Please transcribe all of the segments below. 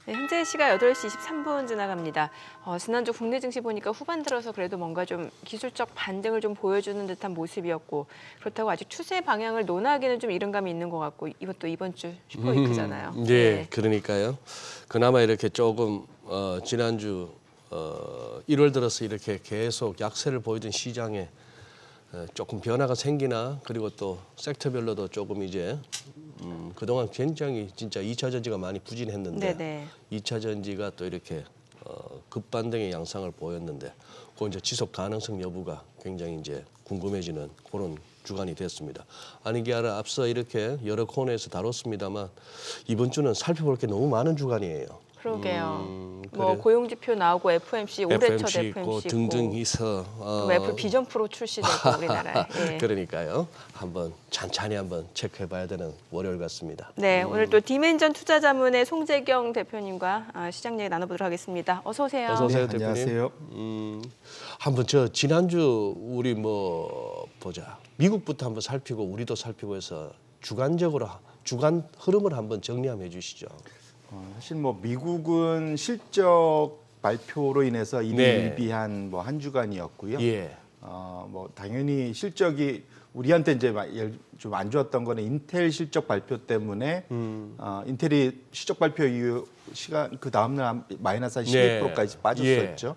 네, 현재 시각 8시 23분 지나갑니다. 지난주 국내 증시 보니까 후반 들어서 그래도 뭔가 좀 기술적 반등을 좀 보여주는 듯한 모습이었고 그렇다고 아직 추세 방향을 논하기는 좀 이른 감이 있는 것 같고 이것도 이번 주 슈퍼위크잖아요. 예, 그러니까요. 그나마 이렇게 조금 지난주 1월 들어서 이렇게 계속 약세를 보이던 시장에 조금 변화가 생기나 그리고 또 섹터별로도 조금 이제 그동안 굉장히 진짜 2차 전지가 많이 부진했는데 네네. 2차 전지가 또 이렇게 급반등의 양상을 보였는데 그 이제 지속 가능성 여부가 굉장히 이제 궁금해지는 그런 주간이 됐습니다. 아니 게 아니라 앞서 이렇게 여러 코너에서 다뤘습니다만 이번 주는 살펴볼 게 너무 많은 주간이에요. 그러게요. 뭐 그래. 고용지표 나오고 FMC 올해 첫 FMC 있고 FMC 등등 있어. 또 애플 비전 프로 출시되고 우리나라에. 예. 그러니까요. 한번 찬찬히 한번 체크해봐야 되는 월요일 같습니다. 네, 오늘 또 디멘전 투자자문의 송재경 대표님과 시장 얘기 나눠보도록 하겠습니다. 어서 오세요. 어서 오세요, 네, 대표님. 안녕하세요. 한번 지난주 우리 뭐 보자. 미국부터 한번 살피고 우리도 살피고 해서 주간적으로 주간 흐름을 한번 정리 한번 해주시죠. 사실 뭐 미국은 실적 발표로 인해서 일비한 뭐 한 주간이었고요. 예. 뭐 당연히 실적이 우리한테 이제 좀 안 좋았던 거는 인텔 실적 발표 때문에 인텔이 실적 발표 이후 시간 그 다음 날 마이너스 한 12%까지 빠졌었죠.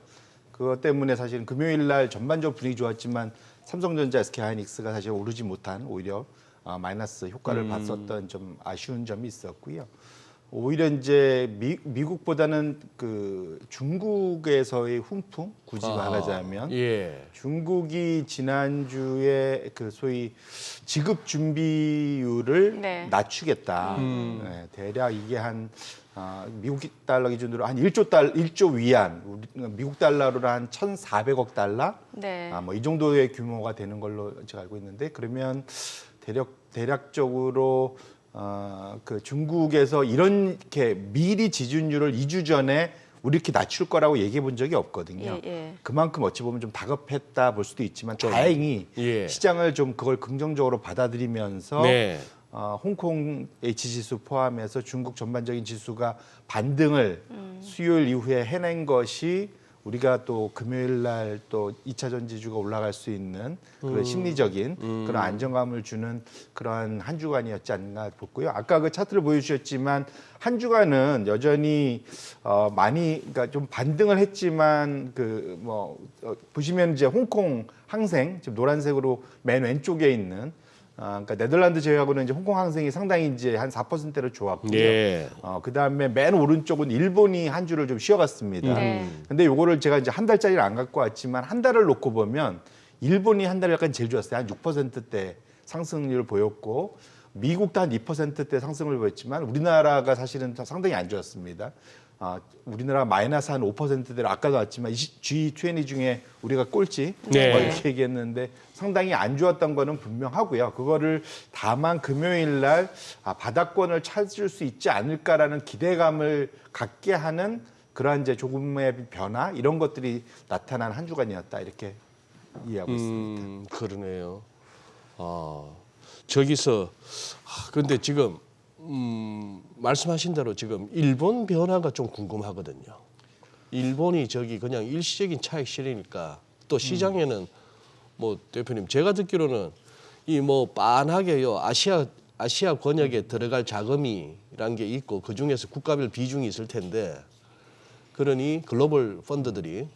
그것 때문에 사실은 금요일 날 전반적으로 분위기 좋았지만 삼성전자, SK하이닉스가 사실 오르지 못한 오히려 마이너스 효과를 봤었던 좀 아쉬운 점이 있었고요. 오히려 이제 미국보다는 그 중국에서의 훈풍 굳이 말하자면 중국이 지난주에 그 소위 지급 준비율을 낮추겠다. 네, 대략 이게 한 미국 달러 기준으로 한 1조 위안, 미국 달러로 한 1,400억 달러, 뭐 이 정도의 규모가 되는 걸로 제가 알고 있는데 그러면 대략적으로 그 중국에서 이렇게 미리 지준율을 2주 전에 우리 이렇게 낮출 거라고 얘기해 본 적이 없거든요. 그만큼 어찌 보면 좀 다급했다 볼 수도 있지만 다행히 시장을 좀 그걸 긍정적으로 받아들이면서 홍콩 H지수 포함해서 중국 전반적인 지수가 반등을 수요일 이후에 해낸 것이 우리가 또 금요일 날 또 2차 전지주가 올라갈 수 있는 그런 심리적인 그런 안정감을 주는 그러한 한 주간이었지 않나 보고요. 아까 그 차트를 보여주셨지만 한 주간은 여전히 많이 그러니까 좀 반등을 했지만 그 보시면 이제 홍콩 항생 지금 노란색으로 맨 왼쪽에 있는 그러니까 네덜란드 제외하고는 이제 홍콩 항생이 상당히 이제 한 4%로 좋았고요. 그 다음에 맨 오른쪽은 일본이 한 주를 좀 쉬어갔습니다. 근데 요거를 제가 이제 한 달짜리를 안 갖고 왔지만 한 달을 놓고 보면 일본이 한 달 약간 제일 좋았어요. 한 6%대 상승률을 보였고 미국도 한 2%대 상승을 보였지만 우리나라가 사실은 상당히 안 좋았습니다. 우리나라 마이너스 한 5%대로 아까도 왔지만 G20 중에 우리가 꼴찌 이렇게 얘기했는데 상당히 안 좋았던 거는 분명하고요. 그거를 다만 금요일 날 바닥권을 찾을 수 있지 않을까라는 기대감을 갖게 하는 그러한 이제 조금의 변화 이런 것들이 나타난 한 주간이었다 이렇게 이해하고 있습니다. 그러네요. 저기서 근데 지금 말씀하신 대로 지금 일본 변화가 좀 궁금하거든요. 일본이 그냥 일시적인 차익 실이니까 또 시장에는 뭐 대표님 제가 듣기로는 이 뭐 빤하게요 아시아 권역에 들어갈 자금이란 게 있고 그 중에서 국가별 비중이 있을 텐데 그러니 글로벌 펀드들이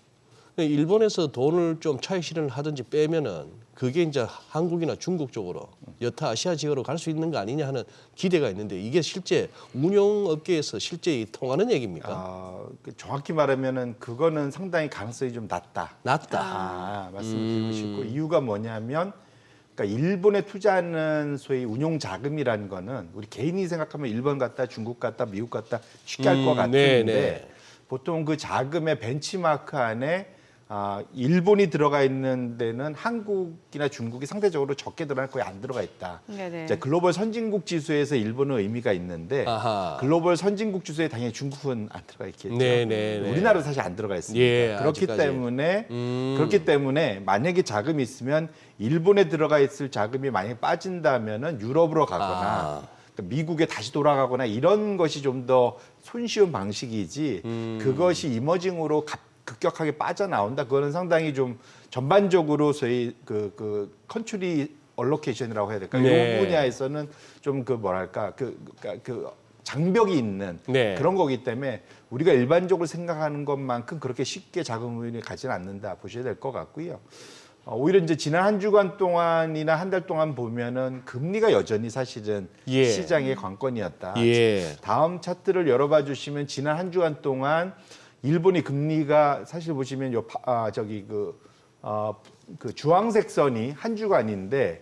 일본에서 돈을 좀 차익 실현을 하든지 빼면은 그게 이제 한국이나 중국 쪽으로 여타 아시아 지역으로 갈 수 있는 거 아니냐 하는 기대가 있는데 이게 실제 운용업계에서 실제 통하는 얘기입니까? 정확히 말하면은 그거는 상당히 가능성이 좀 낮다. 말씀드리고 싶고 이유가 뭐냐면 그러니까 일본에 투자하는 소위 운용 자금이라는 거는 우리 개인이 생각하면 일본 갔다 중국 갔다 미국 갔다 쉽게 할 것 같은데 보통 그 자금의 벤치마크 안에 일본이 들어가 있는 데는 한국이나 중국이 상대적으로 적게 들어갈 거의 안 들어가 있다. 이제 글로벌 선진국 지수에서 일본은 의미가 있는데 글로벌 선진국 지수에 당연히 중국은 안 들어가 있겠죠. 우리나라도 사실 안 들어가 있습니다. 그렇기 때문에 만약에 자금이 있으면 일본에 들어가 있을 자금이 만약에 빠진다면은 유럽으로 가거나 미국에 다시 돌아가거나 이런 것이 좀 더 손쉬운 방식이지 그것이 이머징으로 급격하게 빠져나온다. 그거는 상당히 좀 전반적으로 저희 그 컨트리 얼로케이션이라고 해야 될까요? 네. 이 분야에서는 좀 그 뭐랄까 그 장벽이 있는 네. 그런 거기 때문에 우리가 일반적으로 생각하는 것만큼 그렇게 쉽게 자금을 가지는 않는다 보셔야 될 것 같고요. 오히려 이제 지난 한 주간 동안이나 한 달 동안 보면은 금리가 여전히 사실은 예. 시장의 관건이었다. 예. 다음 차트를 열어봐 주시면 지난 한 주간 동안 일본이 금리가 사실 보시면 그 주황색 선이 한 주간인데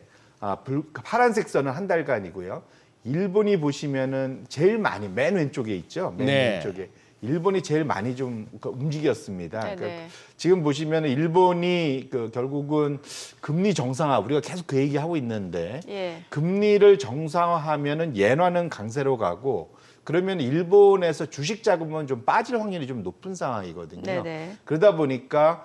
파란색 선은 한 달간이고요. 일본이 보시면은 제일 많이 맨 왼쪽에 있죠. 맨 네. 왼쪽에. 일본이 제일 많이 좀 움직였습니다. 네네. 그러니까 지금 보시면 일본이 결국은 금리 정상화 우리가 계속 그 얘기하고 있는데 예. 금리를 정상화하면은 엔화는 강세로 가고 그러면 일본에서 주식 자금은 좀 빠질 확률이 좀 높은 상황이거든요. 네네. 그러다 보니까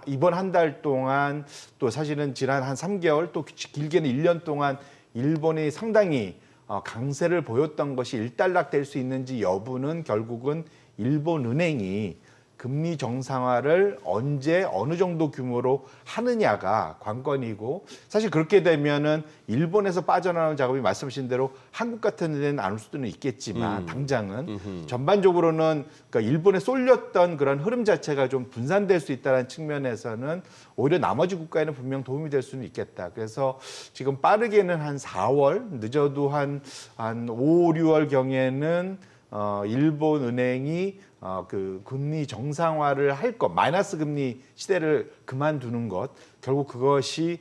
이번 한 달 동안 또 사실은 지난 한 3개월 또 길게는 1년 동안 일본이 상당히 강세를 보였던 것이 일단락될 수 있는지 여부는 결국은 일본 은행이 금리 정상화를 언제 어느 정도 규모로 하느냐가 관건이고 사실 그렇게 되면은 일본에서 빠져나오는 작업이 말씀하신 대로 한국 같은 데는 안 올 수는 있겠지만 당장은 전반적으로는 그러니까 일본에 쏠렸던 그런 흐름 자체가 좀 분산될 수 있다는 측면에서는 오히려 나머지 국가에는 분명 도움이 될 수는 있겠다. 그래서 지금 빠르게는 한 4월 늦어도 한 5, 6월 경에는 일본 은행이 그 금리 정상화를 할 것, 마이너스 금리 시대를 그만두는 것, 결국 그것이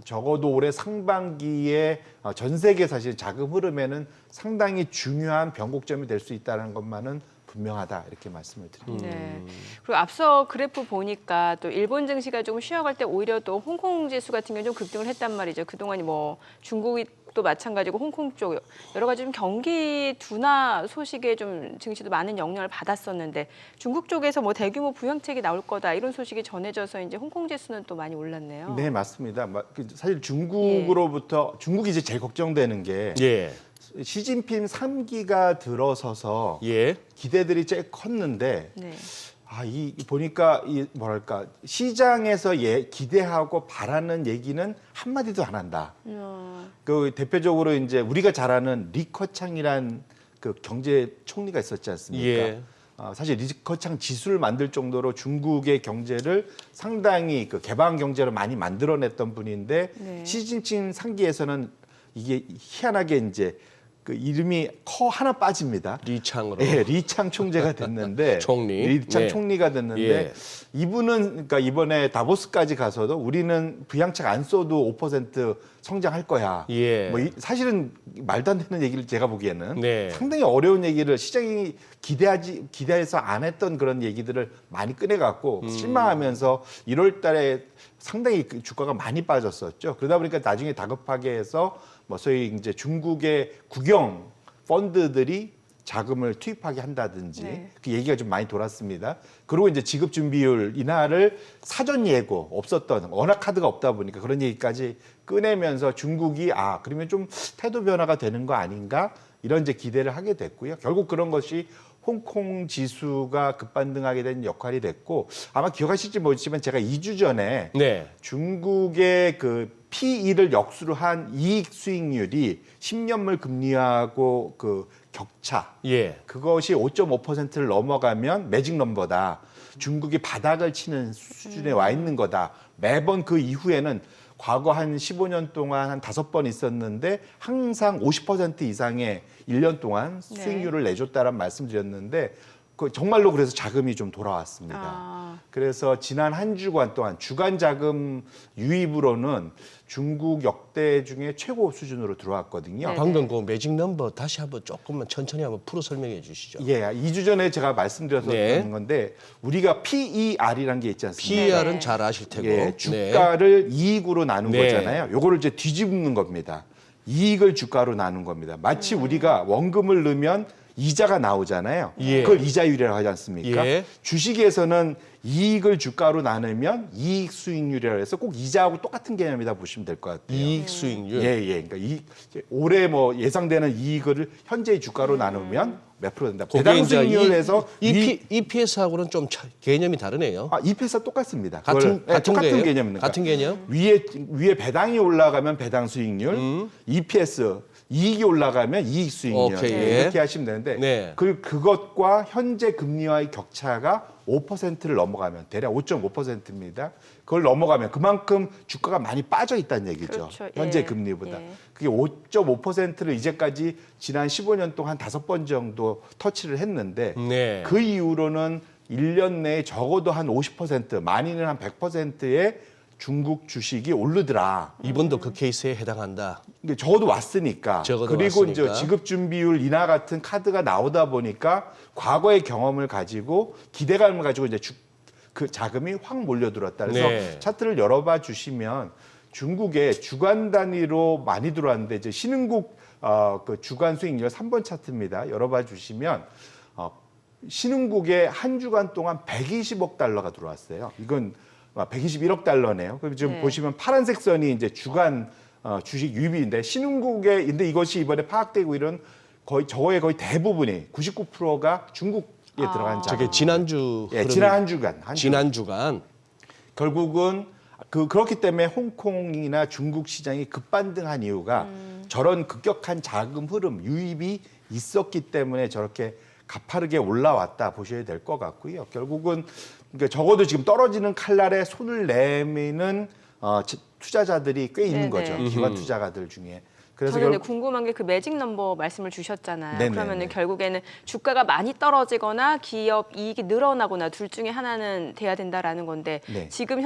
적어도 올해 상반기에 전 세계 사실 자금 흐름에는 상당히 중요한 변곡점이 될 수 있다는 것만은 분명하다 이렇게 말씀을 드립니다. 네. 그리고 앞서 그래프 보니까 또 일본 증시가 조금 쉬어갈 때 오히려 또 홍콩 지수 같은 경우 좀 급등을 했단 말이죠. 그동안이 뭐 중국이 또 마찬가지고 홍콩 쪽 여러 가지 좀 경기 둔화 소식에 좀 증시도 많은 영향을 받았었는데 중국 쪽에서 뭐 대규모 부양책이 나올 거다 이런 소식이 전해져서 이제 홍콩 지수는 또 많이 올랐네요. 네, 맞습니다. 사실 중국으로부터 중국이 이제 제일 걱정되는 게 예. 시진핑 3기가 들어서서 예. 기대들이 제일 컸는데 네. 보니까 뭐랄까 시장에서 기대하고 바라는 얘기는 한마디도 안 한다. 그 대표적으로 이제 우리가 잘 아는 리커창이란 그 경제 총리가 있었지 않습니까? 예. 사실 리커창 지수를 만들 정도로 중국의 경제를 상당히 그 개방 경제로 많이 만들어냈던 분인데 네. 시진핑 3기에서는 이게 희한하게 이제 그 이름이 하나 빠집니다. 리창으로. 예, 리창 총재가 됐는데 총리. 리창 예. 총리가 됐는데 예. 이분은 그러니까 이번에 다보스까지 가서도 우리는 부양책 안 써도 5% 성장할 거야. 예. 사실은 말도 안 되는 얘기를 제가 보기에는 네. 상당히 어려운 얘기를 시장이 기대해서 안 했던 그런 얘기들을 많이 꺼내갖고 실망하면서 1월달에 상당히 그 주가가 많이 빠졌었죠. 그러다 보니까 나중에 다급하게 해서 소위 이제 중국의 국영 펀드들이 자금을 투입하게 한다든지 네. 그 얘기가 좀 많이 돌았습니다. 그리고 이제 지급 준비율 인하를 사전 예고 없었던 워낙 카드가 없다 보니까 그런 얘기까지 꺼내면서 중국이 그러면 좀 태도 변화가 되는 거 아닌가 이런 이제 기대를 하게 됐고요. 결국 그런 것이 홍콩 지수가 급반등하게 된 역할이 됐고 아마 기억하실지 모르지만 제가 2주 전에 네. 중국의 그 PE를 역수로 한 이익 수익률이 10년물 금리하고 그 격차 예. 그것이 5.5%를 넘어가면 매직 넘버다. 중국이 바닥을 치는 수준에 와 있는 거다. 매번 그 이후에는 과거 한 15년 동안 한 5번 있었는데 항상 50% 이상의 1년 동안 수익률을 내줬다라는 말씀드렸는데 정말로 그래서 자금이 좀 돌아왔습니다. 그래서 지난 한 주간 동안 주간 자금 유입으로는 중국 역대 중에 최고 수준으로 들어왔거든요. 네. 방금 그 매직 넘버 다시 한번 조금만 천천히 한번 풀어 설명해 주시죠. 예, 2주 전에 제가 말씀드렸던 네. 건데 우리가 PER이라는 게 있지 않습니까? PER은 네. 잘 아실 테고. 예, 주가를 이익으로 나눈 네. 거잖아요. 요거를 이제 뒤집는 겁니다. 이익을 주가로 나눈 겁니다. 마치 우리가 원금을 넣으면 이자가 나오잖아요. 예. 그걸 이자율이라고 하지 않습니까? 예. 주식에서는 이익을 주가로 나누면 이익 수익률이라고 해서 꼭 이자하고 똑같은 개념이다 보시면 될 것 같아요. 이익 수익률. 예. 그러니까 올해 뭐 예상되는 이익을 현재의 주가로 나누면 몇 프로 된다. 배당 수익률에서 EPS하고는 좀 개념이 다르네요. EPS가 똑같습니다. 같은 똑같은 개념입니다. 같은 개념? 위에 배당이 올라가면 배당 수익률, EPS 이익이 올라가면 이익 수익률 오케이, 이렇게 하시면 되는데 네. 그것과 현재 금리와의 격차가 5%를 넘어가면 대략 5.5%입니다. 그걸 넘어가면 그만큼 주가가 많이 빠져 있다는 얘기죠. 그렇죠. 현재 예. 금리보다. 예. 그게 5.5%를 이제까지 지난 15년 동안 5번 정도 터치를 했는데 네. 그 이후로는 1년 내에 적어도 한 50%, 많이는 한 100%의 중국 주식이 오르더라. 이번도 그 케이스에 해당한다. 이게 적어도 왔으니까. 적어도 그리고 왔으니까. 이제 지급 준비율 인하 같은 카드가 나오다 보니까 과거의 경험을 가지고 기대감을 가지고 이제 그 자금이 확 몰려들었다. 그래서 네. 차트를 열어봐 주시면 중국에 주간 단위로 많이 들어왔는데 이제 신흥국 그 주간 수익률 3번 차트입니다. 열어봐 주시면 신흥국에 한 주간 동안 120억 달러가 들어왔어요. 이건 121억 달러네요. 그럼 지금 네. 보시면 파란색 선이 이제 주간 주식 유입인데 신흥국에 근데 이것이 이번에 파악되고 이런 저거의 거의 대부분이 99%가 중국에 들어간 자금. 저게 지난주 예, 지난 한 주간. 지난 주간 결국은 그렇기 때문에 홍콩이나 중국 시장이 급반등한 이유가 저런 급격한 자금 흐름 유입이 있었기 때문에 저렇게 가파르게 올라왔다 보셔야 될 것 같고요. 결국은 그러니까 적어도 지금 떨어지는 칼날에 손을 내미는 투자자들이 꽤 있는 네네. 거죠. 기관 투자가들 중에. 그래서 저는 궁금한 게 그 매직 넘버 말씀을 주셨잖아요. 네네네. 그러면은 결국에는 주가가 많이 떨어지거나 기업 이익이 늘어나거나 둘 중에 하나는 돼야 된다라는 건데 네. 지금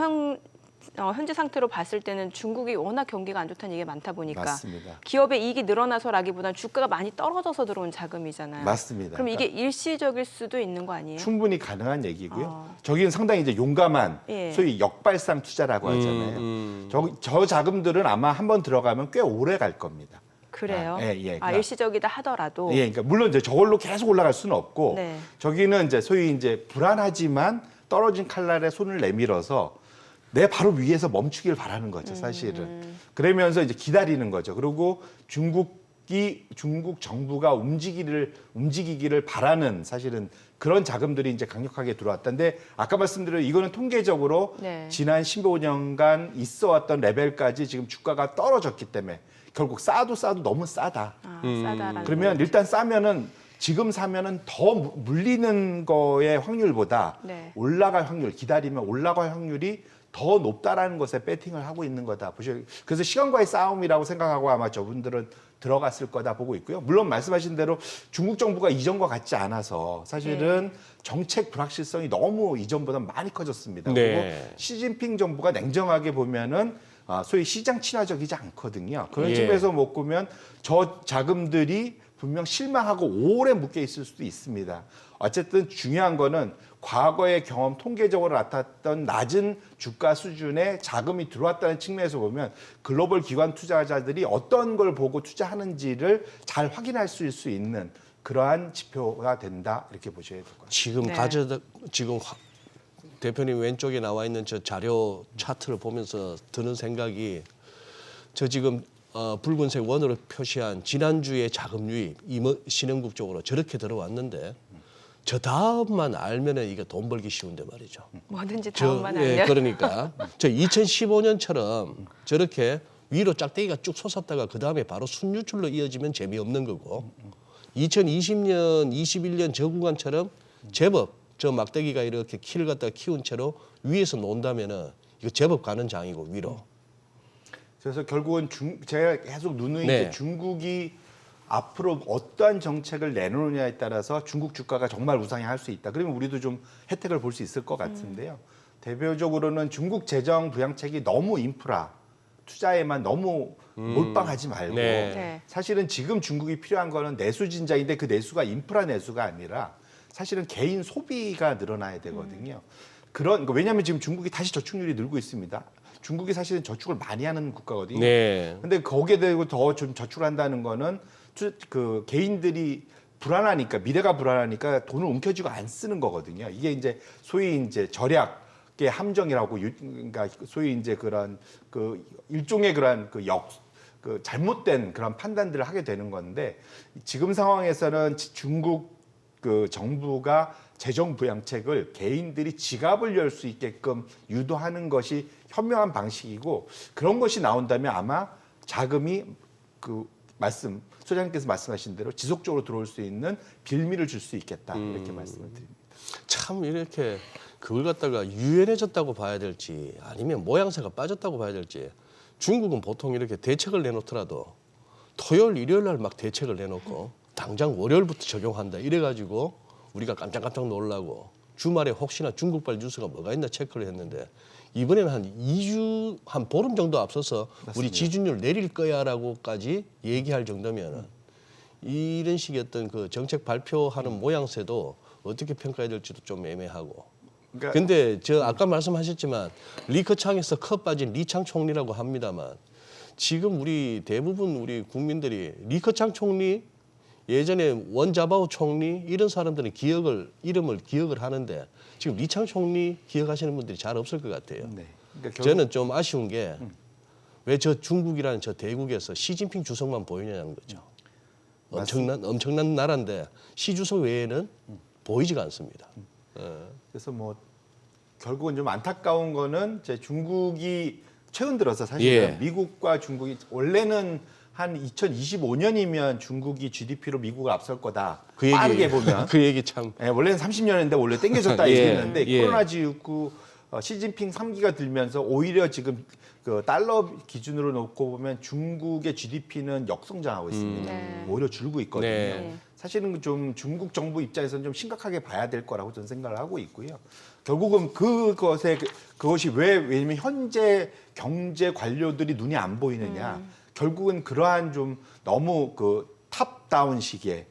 현재 상태로 봤을 때는 중국이 워낙 경기가 안 좋다는 얘기가 많다 보니까 맞습니다. 기업의 이익이 늘어나서라기보다는 주가가 많이 떨어져서 들어온 자금이잖아요. 맞습니다. 그럼 이게 일시적일 수도 있는 거 아니에요? 충분히 가능한 얘기고요. 저기는 상당히 이제 용감한 예. 소위 역발상 투자라고 하잖아요. 저 자금들은 아마 한번 들어가면 꽤 오래 갈 겁니다. 그래요? 예. 일시적이다 하더라도. 예, 그러니까 물론 이제 저걸로 계속 올라갈 수는 없고 네. 저기는 이제 소위 이제 불안하지만 떨어진 칼날에 손을 내밀어서 내 바로 위에서 멈추길 바라는 거죠, 사실은. 그러면서 이제 기다리는 거죠. 그리고 중국 정부가 움직이기를 바라는 사실은 그런 자금들이 이제 강력하게 들어왔던데 아까 말씀드린 이거는 통계적으로 네. 지난 15년간 있어왔던 레벨까지 지금 주가가 떨어졌기 때문에 결국 싸도 너무 싸다. 싸다라는 그러면 일단 싸면은 지금 사면은 더 물리는 거의 확률보다 네. 올라갈 확률, 기다리면 올라갈 확률이 더 높다라는 것에 배팅을 하고 있는 거다. 그래서 시간과의 싸움이라고 생각하고 아마 저분들은 들어갔을 거다 보고 있고요. 물론 말씀하신 대로 중국 정부가 이전과 같지 않아서 사실은 정책 불확실성이 너무 이전보다 많이 커졌습니다. 네. 그리고 시진핑 정부가 냉정하게 보면은 소위 시장 친화적이지 않거든요. 그런 예. 측면에서 못 보면 저 자금들이 분명 실망하고 오래 묶여 있을 수도 있습니다. 어쨌든 중요한 거는 과거의 경험 통계적으로 나타났던 낮은 주가 수준의 자금이 들어왔다는 측면에서 보면 글로벌 기관 투자자들이 어떤 걸 보고 투자하는지를 잘 확인할 수 있는 그러한 지표가 된다 이렇게 보셔야 될 것 같아요. 지금 네. 지금 대표님 왼쪽에 나와 있는 저 자료 차트를 보면서 드는 생각이 저 지금 붉은색 원으로 표시한 지난주에 자금 유입 신흥국 쪽으로 저렇게 들어왔는데 저 다음만 알면은 이게 돈 벌기 쉬운데 말이죠. 뭐든지 다음만 알면. 예, 그러니까 저 2015년처럼 저렇게 위로 짝대기가 쭉 솟았다가 그 다음에 바로 순유출로 이어지면 재미없는 거고 2020년, 21년 저 구간처럼 제법 저 막대기가 이렇게 키를 갖다가 키운 채로 위에서 논다면은 이거 제법 가는 장이고 위로. 그래서 결국은 제가 계속 누누이 네. 중국이 앞으로 어떠한 정책을 내놓느냐에 따라서 중국 주가가 정말 우상향할 수 있다. 그러면 우리도 좀 혜택을 볼 수 있을 것 같은데요. 대표적으로는 중국 재정 부양책이 너무 인프라 투자에만 너무 몰빵하지 말고 네. 사실은 지금 중국이 필요한 거는 내수 진작인데 그 내수가 인프라 내수가 아니라 사실은 개인 소비가 늘어나야 되거든요. 왜냐하면 지금 중국이 다시 저축률이 늘고 있습니다. 중국이 사실은 저축을 많이 하는 국가거든요. 네. 근데 거기에 대고 더 좀 저축을 한다는 거는 그 개인들이 불안하니까 미래가 불안하니까 돈을 움켜쥐고 안 쓰는 거거든요. 이게 이제 소위 이제 절약의 함정이라고 그러니까 소위 이제 그런 그 일종의 그런 그 잘못된 그런 판단들을 하게 되는 건데 지금 상황에서는 중국 그 정부가 재정 부양책을 개인들이 지갑을 열 수 있게끔 유도하는 것이 현명한 방식이고 그런 것이 나온다면 아마 자금이 소장님께서 말씀하신 대로 지속적으로 들어올 수 있는 빌미를 줄 수 있겠다 이렇게 말씀을 드립니다. 참 이렇게 그걸 갖다가 유연해졌다고 봐야 될지 아니면 모양새가 빠졌다고 봐야 될지 중국은 보통 이렇게 대책을 내놓더라도 토요일, 일요일 날 막 대책을 내놓고 당장 월요일부터 적용한다 이래가지고 우리가 깜짝깜짝 놀라고 주말에 혹시나 중국발 뉴스가 뭐가 있나 체크를 했는데 이번에는 한 2주, 한 보름 정도 앞서서 맞습니다. 우리 지준율 내릴 거야라고까지 얘기할 정도면 이런 식의 어떤 그 정책 발표하는 모양새도 어떻게 평가해야 될지도 좀 애매하고. 그러니까 근데 저 아까 말씀하셨지만 리커창에서 커 빠진 리창 총리라고 합니다만 지금 우리 대부분 우리 국민들이 리커창 총리 예전에 원자바오 총리 이런 사람들은 이름을 기억을 하는데 지금 리창 총리 기억하시는 분들이 잘 없을 것 같아요. 네. 그러니까 저는 좀 아쉬운 게 왜 저 중국이라는 저 대국에서 시진핑 주석만 보이냐는 거죠. 엄청난 나라인데 시 주석 외에는 보이지가 않습니다. 그래서 뭐 결국은 좀 안타까운 거는 이제 중국이 최근 들어서 사실은 미국과 중국이 원래는 한 2025년이면 중국이 GDP로 미국을 앞설 거다. 빠르게 보면. 그 얘기 참. 원래는 30년인데 원래 땡겨졌다 얘기했는데 코로나19 시진핑 3기가 들면서 오히려 지금 그 달러 기준으로 놓고 보면 중국의 GDP는 역성장하고 있습니다. 오히려 줄고 있거든요. 네. 사실은 좀 중국 정부 입장에서는 좀 심각하게 봐야 될 거라고 저는 생각을 하고 있고요. 결국은 그것이 왜냐면 현재 경제 관료들이 눈이 안 보이느냐. 결국은 그러한 좀 너무 그 탑다운식의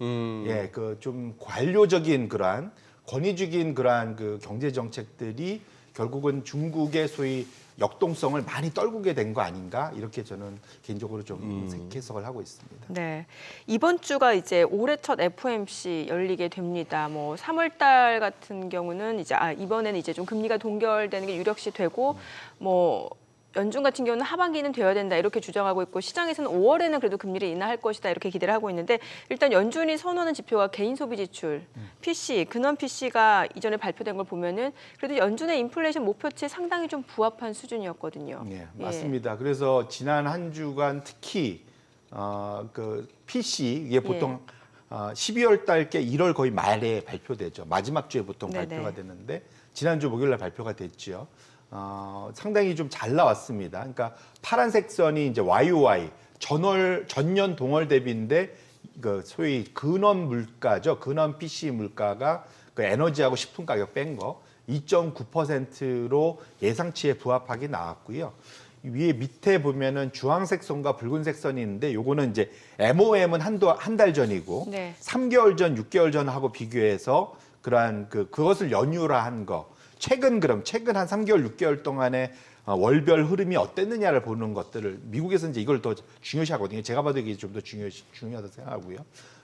그 좀 관료적인 그러한 권위적인 그러한 그 경제 정책들이 결국은 중국의 소위 역동성을 많이 떨구게 된 거 아닌가 이렇게 저는 개인적으로 좀 해석을 하고 있습니다. 네, 이번 주가 이제 올해 첫 FOMC 열리게 됩니다. 뭐 3월달 같은 경우는 이제 이번에는 이제 좀 금리가 동결되는 게 유력시 되고 뭐 연준 같은 경우는 하반기는 되어야 된다 이렇게 주장하고 있고 시장에서는 5월에는 그래도 금리를 인하할 것이다 이렇게 기대를 하고 있는데 일단 연준이 선호하는 지표가 개인 소비 지출, PC, 근원 PC가 이전에 발표된 걸 보면은 그래도 연준의 인플레이션 목표치에 상당히 좀 부합한 수준이었거든요. 네, 맞습니다. 그래서 지난 한 주간 특히 그 PC 이게 보통 12월 달께 1월 거의 말에 발표되죠. 마지막 주에 보통 발표가 되는데 지난주 목요일 날 발표가 됐죠. 상당히 좀 잘 나왔습니다. 그러니까 파란색 선이 이제 YOY 전년 동월 대비인데 그 소위 근원 물가죠. 근원 PC 물가가 그 에너지하고 식품 가격 뺀 거 2.9%로 예상치에 부합하게 나왔고요. 위에 밑에 보면은 주황색 선과 붉은색 선이 있는데 요거는 이제 MOM은 한 달 전이고 3개월 전, 6개월 전하고 비교해서 그러한 그것을 연유화한 거. 최근 한 3개월, 6개월 동안에 월별 흐름이 어땠느냐를 보는 것들을 미국에서는 이제 이걸 더 중요시하거든요. 제가 봐도 이게 좀 더 중요하다고 생각하고요.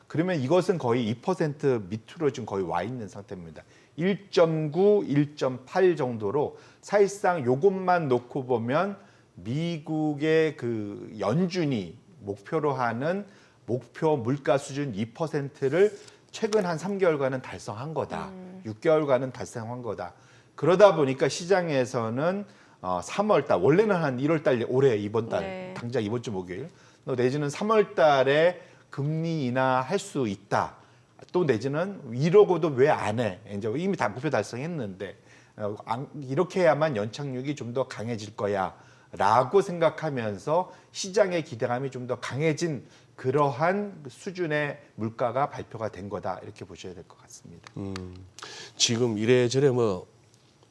그러면 이것은 거의 2% 밑으로 지금 거의 와 있는 상태입니다. 1.9, 1.8 정도로 사실상 요것만 놓고 보면 미국의 그 연준이 목표로 하는 목표 물가 수준 2%를 최근 한 3개월간은 달성한 거다. 6개월간은 달성한 거다. 그러다 보니까 시장에서는 3월 달, 원래는 한 1월 달, 올해 이번 달, 당장 이번 주 목요일, 내지는 3월 달에 금리 인하할 수 있다. 또 내지는 이러고도 왜 안 해? 이제 이미 다 목표 달성했는데 이렇게 해야만 연착륙이 좀 더 강해질 거야. 라고 생각하면서 시장의 기대감이 좀 더 강해진 그러한 수준의 물가가 발표가 된 거다. 이렇게 보셔야 될 것 같습니다. 지금 이래저래 뭐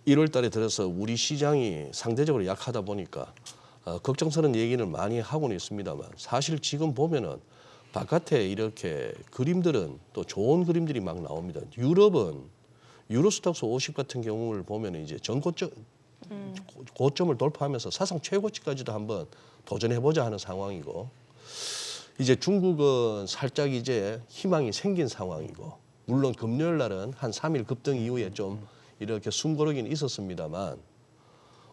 1월 달에 들어서 우리 시장이 상대적으로 약하다 보니까 걱정스러운 얘기를 많이 하고는 있습니다만 사실 지금 보면은 바깥에 이렇게 그림들은 또 좋은 그림들이 막 나옵니다. 유럽은 유로스톡스 50 같은 경우를 보면 이제 고점을 돌파하면서 사상 최고치까지도 한번 도전해보자 하는 상황이고 이제 중국은 살짝 이제 희망이 생긴 상황이고 물론 금요일 날은 한 3일 급등 이후에 좀 이렇게 숨고르기는 있었습니다만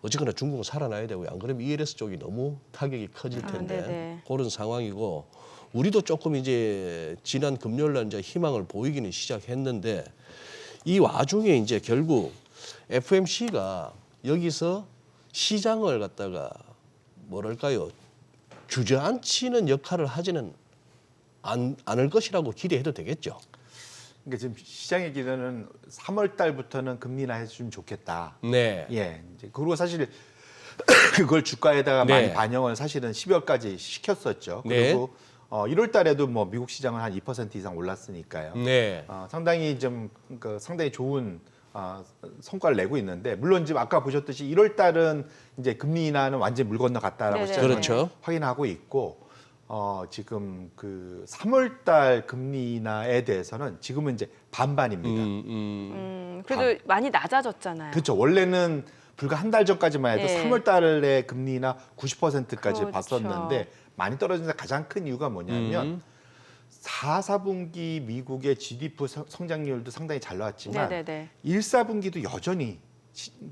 어쨌거나 중국은 살아나야 되고요. 안 그러면 ELS 쪽이 너무 타격이 커질 텐데 그런 상황이고 우리도 조금 이제 지난 금요일 날 이제 희망을 보이기는 시작했는데 이 와중에 이제 결국 FMC가 여기서 시장을 갖다가 뭐랄까요 주저앉히는 역할을 하지는 않을 것이라고 기대해도 되겠죠. 그러니까 지금 시장의 기대는 3월 달부터는 금리 인하해주면 좋겠다. 네. 예. 이제 그리고 사실 그걸 주가에다가 네. 많이 반영을 사실은 12월까지 시켰었죠. 네. 그리고 1월 달에도 뭐 미국 시장은 한 2% 이상 올랐으니까요. 네. 상당히 좀 상당히 좋은 성과를 내고 있는데 물론 지금 아까 보셨듯이 1월 달은 이제 금리 인하는 완전히 물 건너갔다라고 시장은 그렇죠. 확인하고 있고 지금 그 3월 달 금리 인하에 대해서는 지금은 이제 반반입니다. 그래도 많이 낮아졌잖아요. 그렇죠. 원래는 불과 한 달 전까지만 해도 네. 3월 달에 금리 인하 90%까지 그렇죠. 봤었는데 많이 떨어진 데 가장 큰 이유가 뭐냐면 4분기 미국의 GDP 성장률도 상당히 잘 나왔지만 네네네. 1사분기도 여전히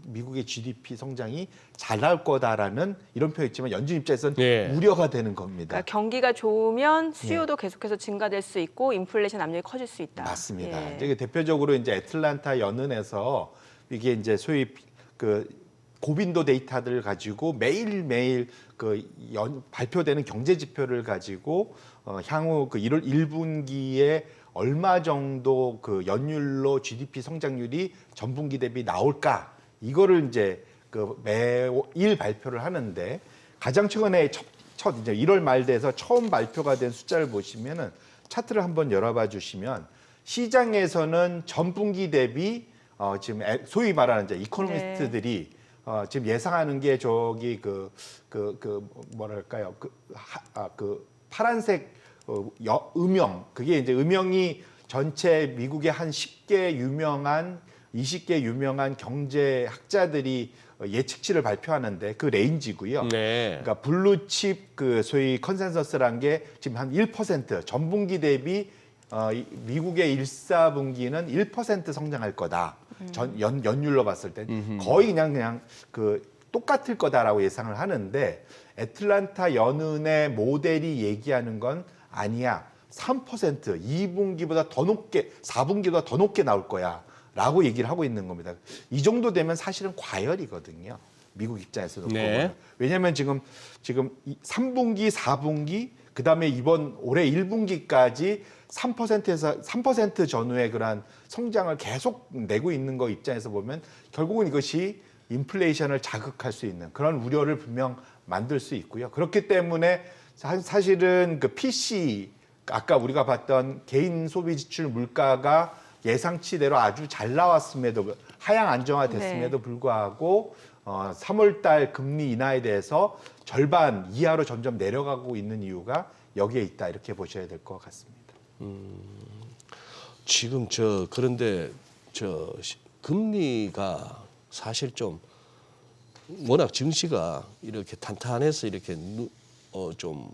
미국의 GDP 성장이 잘 나올 거다라는 이런 표현이 있지만 연준 입장에서는 네. 우려가 되는 겁니다. 그러니까 경기가 좋으면 수요도 계속해서 증가될 수 있고 인플레이션 압력이 커질 수 있다. 맞습니다. 예. 이제 대표적으로 이제 애틀란타 연은에서 이게 이제 소위 그 고빈도 데이터들을 가지고 매일매일 발표되는 경제 지표를 가지고 향후 그 1분기에 얼마 정도 그 연율로 GDP 성장률이 전분기 대비 나올까 이거를 이제 그 매일 발표를 하는데 가장 최근에 첫 이제 1월 말 돼서 처음 발표가 된 숫자를 보시면은 차트를 한번 열어봐 주시면 시장에서는 전분기 대비 지금 소위 말하는 이제 이코노미스트들이 지금 예상하는 게 저기 뭐랄까요 그 파란색 음영 그게 이제 음영이 전체 미국의 한 10개 유명한 20개 유명한 경제학자들이 예측치를 발표하는데 그 레인지고요. 네. 그러니까 블루칩 그 소위 컨센서스란 게 지금 한 1% 전분기 대비 미국의 1사분기는 1% 성장할 거다. 연율로 봤을 때 거의 그냥 그 똑같을 거다라고 예상을 하는데 애틀란타 연은의 모델이 얘기하는 건 아니야. 3% 2분기보다 더 높게 4분기보다 더 높게 나올 거야라고 얘기를 하고 있는 겁니다. 이 정도 되면 사실은 과열이거든요. 미국 입장에서도. 네. 왜냐하면 지금 3분기, 4분기 그다음에 이번 올해 1분기까지 3%에서 3% 전후의 그런 성장을 계속 내고 있는 거 입장에서 보면 결국은 이것이 인플레이션을 자극할 수 있는 그런 우려를 분명 만들 수 있고요. 그렇기 때문에 사실은 그 PC 아까 우리가 봤던 개인 소비 지출 물가가 예상치대로 아주 잘 나왔음에도 하향 안정화됐음에도 불구하고 3월 달 금리 인하에 대해서 절반 이하로 점점 내려가고 있는 이유가 여기에 있다 이렇게 보셔야 될 것 같습니다. 지금 그런데 금리가 사실 좀 워낙 증시가 이렇게 탄탄해서 이렇게 좀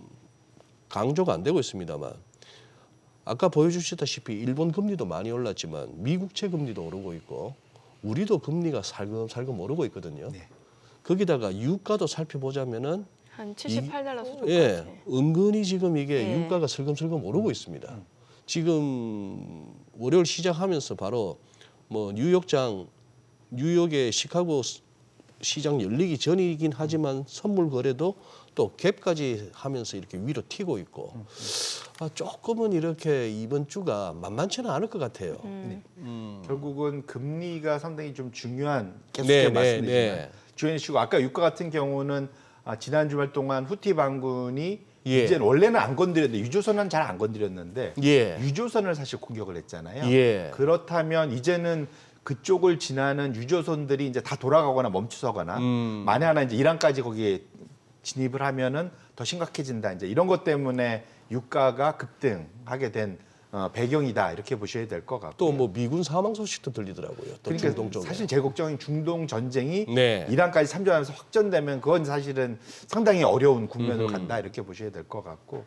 강조가 안 되고 있습니다만 아까 보여주셨다시피 일본 금리도 많이 올랐지만 미국채 금리도 오르고 있고 우리도 금리가 살금살금 오르고 있거든요. 네. 거기다가 유가도 살펴보자면은 한 78달러 수준까지. 예, 은근히 지금 이게 예. 유가가 슬금슬금 오르고 있습니다. 지금 월요일 시작하면서 바로 뭐 뉴욕의 시카고 시장 열리기 전이긴 하지만 선물 거래도 또 갭까지 하면서 이렇게 위로 튀고 있고 조금은 이렇게 이번 주가 만만치는 않을 것 같아요. 결국은 금리가 상당히 좀 중요한 네, 계속해서 네, 말씀드리지만 네. 주연 이슈고 아까 유가 같은 경우는 지난 주말 동안 후티 반군이 예. 이제 원래는 안 건드렸는데 유조선은 잘 안 건드렸는데 예. 유조선을 사실 공격을 했잖아요. 예. 그렇다면 이제는 그쪽을 지나는 유조선들이 이제 다 돌아가거나 멈추서거나 만에 하나 이제 이란까지 거기에 진입을 하면은 더 심각해진다. 이제 이런 것 때문에 유가가 급등하게 된 배경이다 이렇게 보셔야 될 것 같고. 또 뭐 미군 사망 소식도 들리더라고요. 또 중동 그러니까 쪽에. 사실 제 걱정인 중동 전쟁이 네. 이란까지 참전하면서 확전되면 그건 사실은 상당히 어려운 국면으로 간다 이렇게 보셔야 될 것 같고.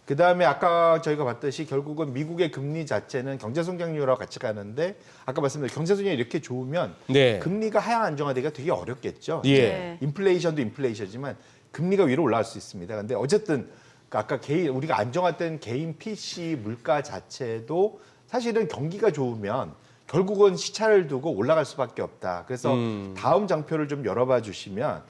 그다음에 아까 저희가 봤듯이 결국은 미국의 금리 자체는 경제 성장률하고 같이 가는데 아까 말씀드린 경제 성장이 이렇게 좋으면 네. 금리가 하향 안정화되기가 되게 어렵겠죠. 예. 네. 인플레이션도 인플레이션이지만 금리가 위로 올라갈 수 있습니다. 근데 어쨌든 아까 우리가 안정화된 개인 PC 물가 자체도 사실은 경기가 좋으면 결국은 시차를 두고 올라갈 수밖에 없다. 그래서 다음 장표를 좀 열어봐 주시면,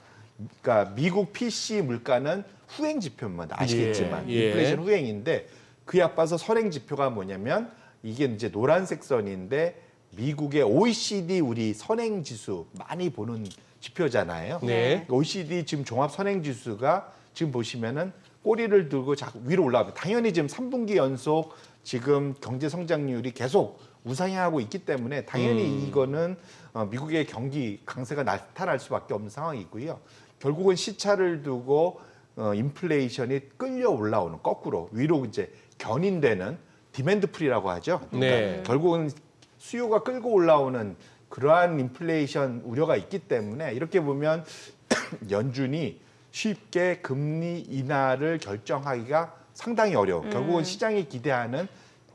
그러니까 미국 PC 물가는 후행 지표입니다. 아시겠지만 예. 인플레이션 후행인데 그에 앞서서 선행 지표가 뭐냐면 이게 이제 노란색 선인데 미국의 OECD 우리 선행 지수 많이 보는 지표잖아요. 네. OECD 지금 종합 선행 지수가 지금 보시면은 꼬리를 들고 자꾸 위로 올라갑니다. 당연히 지금 3분기 연속 지금 경제 성장률이 계속 우상향하고 있기 때문에 당연히 이거는 미국의 경기 강세가 나타날 수밖에 없는 상황이고요. 결국은 시차를 두고 인플레이션이 끌려 올라오는 거꾸로 위로 이제 견인되는 디맨드 풀이라고 하죠. 그러니까 네. 결국은 수요가 끌고 올라오는 그러한 인플레이션 우려가 있기 때문에 이렇게 보면 연준이 쉽게 금리 인하를 결정하기가 상당히 어려워. 결국은 시장이 기대하는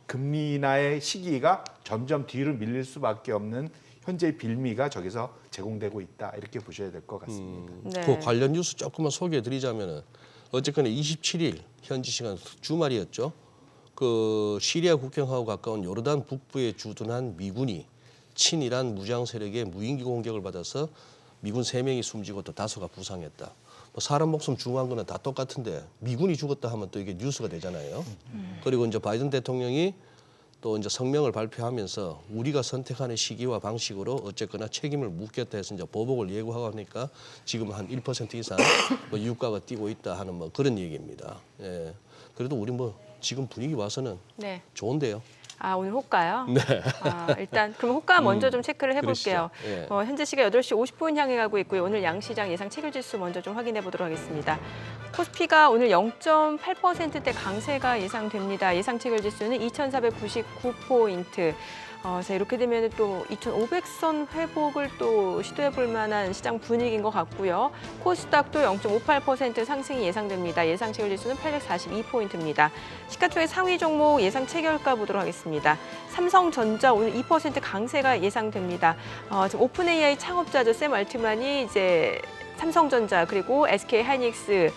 금리 인하의 시기가 점점 뒤로 밀릴 수밖에 없는 현재의 빌미가 저기서 제공되고 있다. 이렇게 보셔야 될 것 같습니다. 네. 그 관련 뉴스 조금만 소개해드리자면은 어쨌거나 27일 현지 시간 주말이었죠. 그 시리아 국경하고 가까운 요르단 북부에 주둔한 미군이 친이란 무장 세력의 무인기 공격을 받아서 미군 3명이 숨지고 또 5가 부상했다. 뭐 사람 목숨 중요한 거는 다 똑같은데 미군이 죽었다 하면 또 이게 뉴스가 되잖아요. 그리고 이제 바이든 대통령이 또 이제 성명을 발표하면서 우리가 선택하는 시기와 방식으로 어쨌거나 책임을 묻겠다 해서 이제 보복을 예고하고 하니까 지금 한 1% 이상 뭐 유가가 뛰고 있다 하는 뭐 그런 얘기입니다. 예. 그래도 우리 뭐 지금 분위기 봐서는 네. 좋은데요. 아, 오늘 호가요? 네. 일단 그럼 호가 먼저 좀 체크를 해볼게요. 그러시죠. 예. 현재 시각 8시 50분 향해 가고 있고요. 오늘 양시장 예상 체결지수 먼저 좀 확인해 보도록 하겠습니다. 코스피가 오늘 0.8%대 강세가 예상됩니다. 예상 체결지수는 2,499포인트. 자, 이렇게 되면 또 2,500선 회복을 또 시도해 볼 만한 시장 분위기인 것 같고요. 코스닥도 0.58% 상승이 예상됩니다. 예상 체결 지수는 842포인트입니다. 시가총액 상위 종목 예상 체결가 보도록 하겠습니다. 삼성전자 오늘 2% 강세가 예상됩니다. 지금 오픈 AI 창업자죠. 샘 알트만이 이제 삼성전자 그리고 SK 하이닉스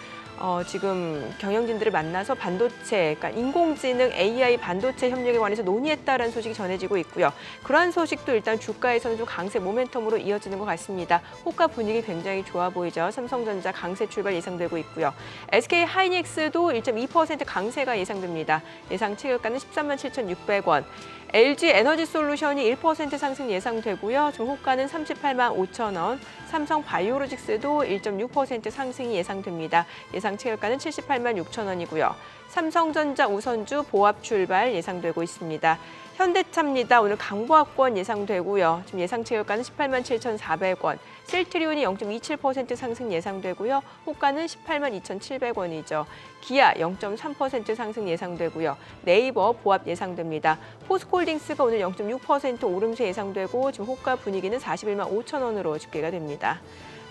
지금 경영진들을 만나서 반도체, 그러니까 인공지능 AI 반도체 협력에 관해서 논의했다라는 소식이 전해지고 있고요. 그러한 소식도 일단 주가에서는 좀 강세 모멘텀으로 이어지는 것 같습니다. 호가 분위기 굉장히 좋아 보이죠. 삼성전자 강세 출발 예상되고 있고요. SK 하이닉스도 1.2% 강세가 예상됩니다. 예상 체결가는 13만 7,600원. LG 에너지 솔루션이 1% 상승 예상되고요. 지금 호가는 38만 5천 원. 삼성 바이오로직스도 1.6% 상승이 예상됩니다. 예상 체결가는 78만 6천 원이고요. 삼성전자 우선주 보합 출발 예상되고 있습니다. 현대차입니다. 오늘 강보합권 예상되고요. 지금 예상 체결가는 18만 7,400원. 셀트리온이 0.27% 상승 예상되고요. 호가는 18만 2,700원이죠. 기아 0.3% 상승 예상되고요. 네이버 보합 예상됩니다. 포스코홀딩스가 오늘 0.6% 오름세 예상되고 지금 호가 분위기는 41만 5천 원으로 집계가 됩니다.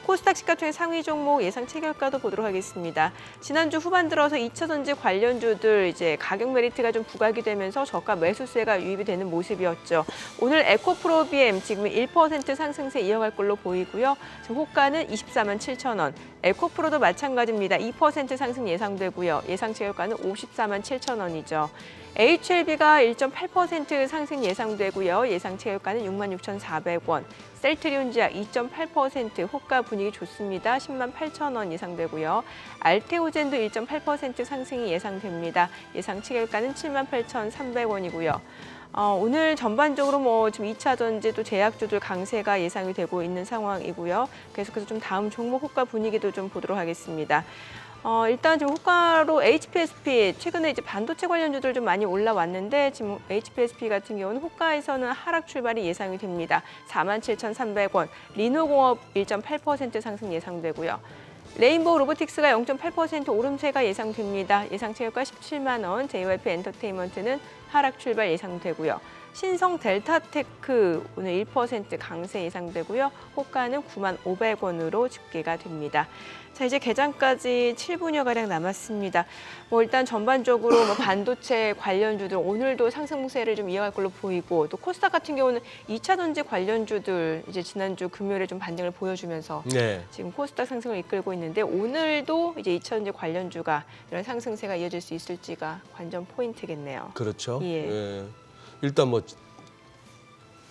코스닥 시가총액 상위 종목 예상 체결가도 보도록 하겠습니다. 지난주 후반 들어서 2차 전지 관련주들 이제 가격 메리트가 좀 부각이 되면서 저가 매수세가 유입이 되는 모습이었죠. 오늘 에코프로비엠 지금 1% 상승세 이어갈 걸로 보이고요. 지금 호가는 24만 7천 원. 에코프로도 마찬가지입니다. 2% 상승 예상되고요. 예상 체결가는 54만 7천 원이죠. HLB가 1.8% 상승 예상되고요. 예상 체결가는 66,400원. 셀트리온지약 2.8% 호가 분위기 좋습니다. 10만 8천 원 예상되고요. 알테오젠도 1.8% 상승이 예상됩니다. 예상 체결가는 7만 8,300원이고요. 오늘 전반적으로 지금 2차 전지 또 제약주들 강세가 예상이 되고 있는 상황이고요. 계속해서 좀 다음 종목 호가 분위기도 좀 보도록 하겠습니다. 일단 지금 호가로 HPSP 최근에 이제 반도체 관련주들 좀 많이 올라왔는데 지금 HPSP 같은 경우는 호가에서는 하락 출발이 예상이 됩니다. 47,300원. 리노공업 1.8% 상승 예상되고요. 레인보우 로보틱스가 0.8% 오름세가 예상됩니다. 예상 체결가 17만 원. JYP 엔터테인먼트는 하락 출발 예상되고요. 신성 델타테크 오늘 1% 강세 예상되고요. 호가는 95,500원으로 집계가 됩니다. 자, 이제 개장까지 7분여 가량 남았습니다. 뭐 일단 전반적으로 뭐 반도체 관련주들 오늘도 상승세를 좀 이어갈 걸로 보이고, 또 코스닥 같은 경우는 2차 전지 관련주들 이제 지난주 금요일에 좀 반등을 보여주면서 네. 지금 코스닥 상승을 이끌고 있는데, 오늘도 이제 2차 전지 관련주가 이런 상승세가 이어질 수 있을지가 관전 포인트겠네요. 그렇죠. 예. 예. 일단 뭐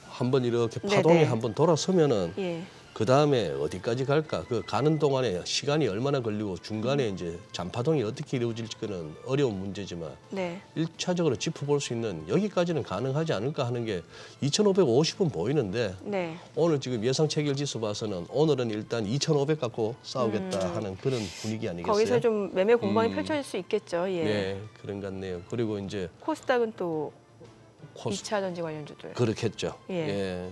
한번 이렇게 네네. 파동이 한번 돌아서면은 예. 그 다음에 어디까지 갈까? 그 가는 동안에 시간이 얼마나 걸리고 중간에 이제 잔파동이 어떻게 이루어질지 그는 어려운 문제지만 네. 1차적으로 짚어볼 수 있는 여기까지는 가능하지 않을까 하는 게 2,550은 보이는데 네. 오늘 지금 예상 체결 지수 봐서는 오늘은 일단 2,500 갖고 싸우겠다 하는 그런 분위기 아니겠어요? 거기서 좀 매매 공방이 펼쳐질 수 있겠죠. 예. 네, 그런 것 같네요. 그리고 이제 코스닥은 또 코스 2차 전지 관련주들. 그렇겠죠. 예. 예.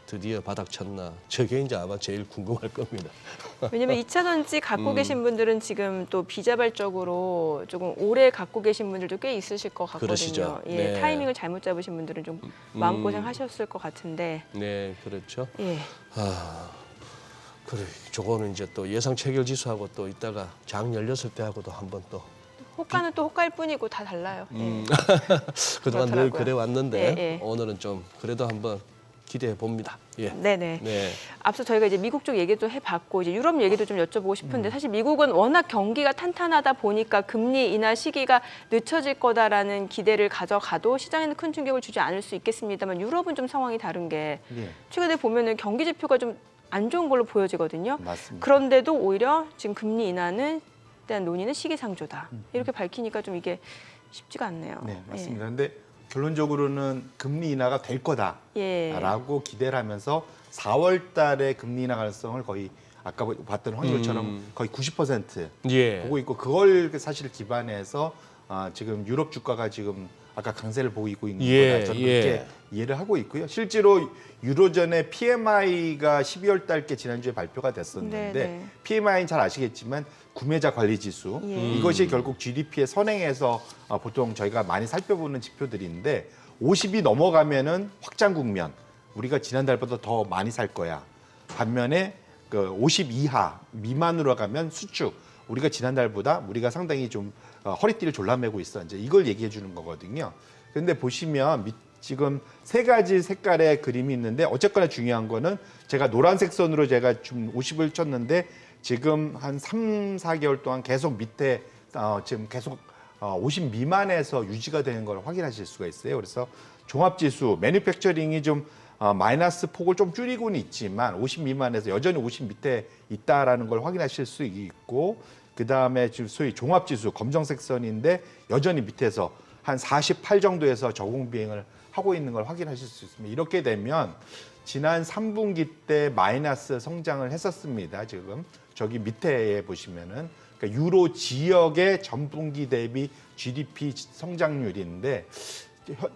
드디어 바닥 쳤나? 저게 이제 아마 제일 궁금할 겁니다. 왜냐면 2차 전지 갖고 계신 분들은 지금 또 비자발적으로 조금 오래 갖고 계신 분들도 꽤 있으실 것 같거든요. 그러시죠. 예, 네. 타이밍을 잘못 잡으신 분들은 좀 마음고생하셨을 것 같은데. 네, 그렇죠. 예. 아, 그래. 저거는 이제 또 예상 체결 지수하고 또 이따가 장 열렸을 때 하고도 한번 또 호가는 또 호가일 뿐이고 다 달라요. 예. 그동안 늘 그렇더라고요. 그래 왔는데 예, 예. 오늘은 좀 그래도 한번 기대해 봅니다. 예. 네네. 네. 앞서 저희가 이제 미국 쪽 얘기도 해봤고 이제 유럽 얘기도 좀 여쭤보고 싶은데, 사실 미국은 워낙 경기가 탄탄하다 보니까 금리 인하 시기가 늦춰질 거다라는 기대를 가져가도 시장에는 큰 충격을 주지 않을 수 있겠습니다만, 유럽은 좀 상황이 다른 게 예. 최근에 보면은 경기 지표가 좀 안 좋은 걸로 보여지거든요. 맞습니다. 그런데도 오히려 지금 금리 인하는 대한 논의는 시기상조다 이렇게 밝히니까 좀 이게 쉽지가 않네요. 네, 맞습니다. 근데 결론적으로는 금리 인하가 될 거다라고 예. 기대를 하면서 4월 달에 금리 인하 가능성을 거의 아까 봤던 확률처럼 거의 90% 예. 보고 있고, 그걸 사실 기반해서 지금 유럽 주가가 지금 아까 강세를 보이고 있는 예, 거다. 저는 예. 그렇게 이해를 하고 있고요. 실제로 유로존의 PMI가 12월 달께 지난주에 발표가 됐었는데, 네, 네. PMI는 잘 아시겠지만 구매자 관리 지수, 예. 이것이 결국 GDP에 선행해서 보통 저희가 많이 살펴보는 지표들인데, 50이 넘어가면은 확장 국면, 우리가 지난달보다 더 많이 살 거야. 반면에 그 50 이하 미만으로 가면 수축, 우리가 지난달보다 우리가 상당히 좀 허리띠를 졸라매고 있어. 이제 이걸 얘기해 주는 거거든요. 그런데 보시면 지금 세 가지 색깔의 그림이 있는데, 어쨌거나 중요한 거는 제가 노란색 선으로 제가 좀 50을 쳤는데, 지금 한 3, 4개월 동안 계속 밑에 지금 계속 50 미만에서 유지가 되는 걸 확인하실 수가 있어요. 그래서 종합지수, 매니팩처링이 좀 마이너스 폭을 좀 줄이고는 있지만 50 미만에서 여전히 50 밑에 있다라는 걸 확인하실 수 있고, 그 다음에 지금 소위 종합지수 검정색 선인데 여전히 밑에서 한 48 정도에서 저공 비행을 하고 있는 걸 확인하실 수 있습니다. 이렇게 되면 지난 3분기 때 마이너스 성장을 했었습니다. 지금 저기 밑에 보시면은 그러니까 유로 지역의 전분기 대비 GDP 성장률인데,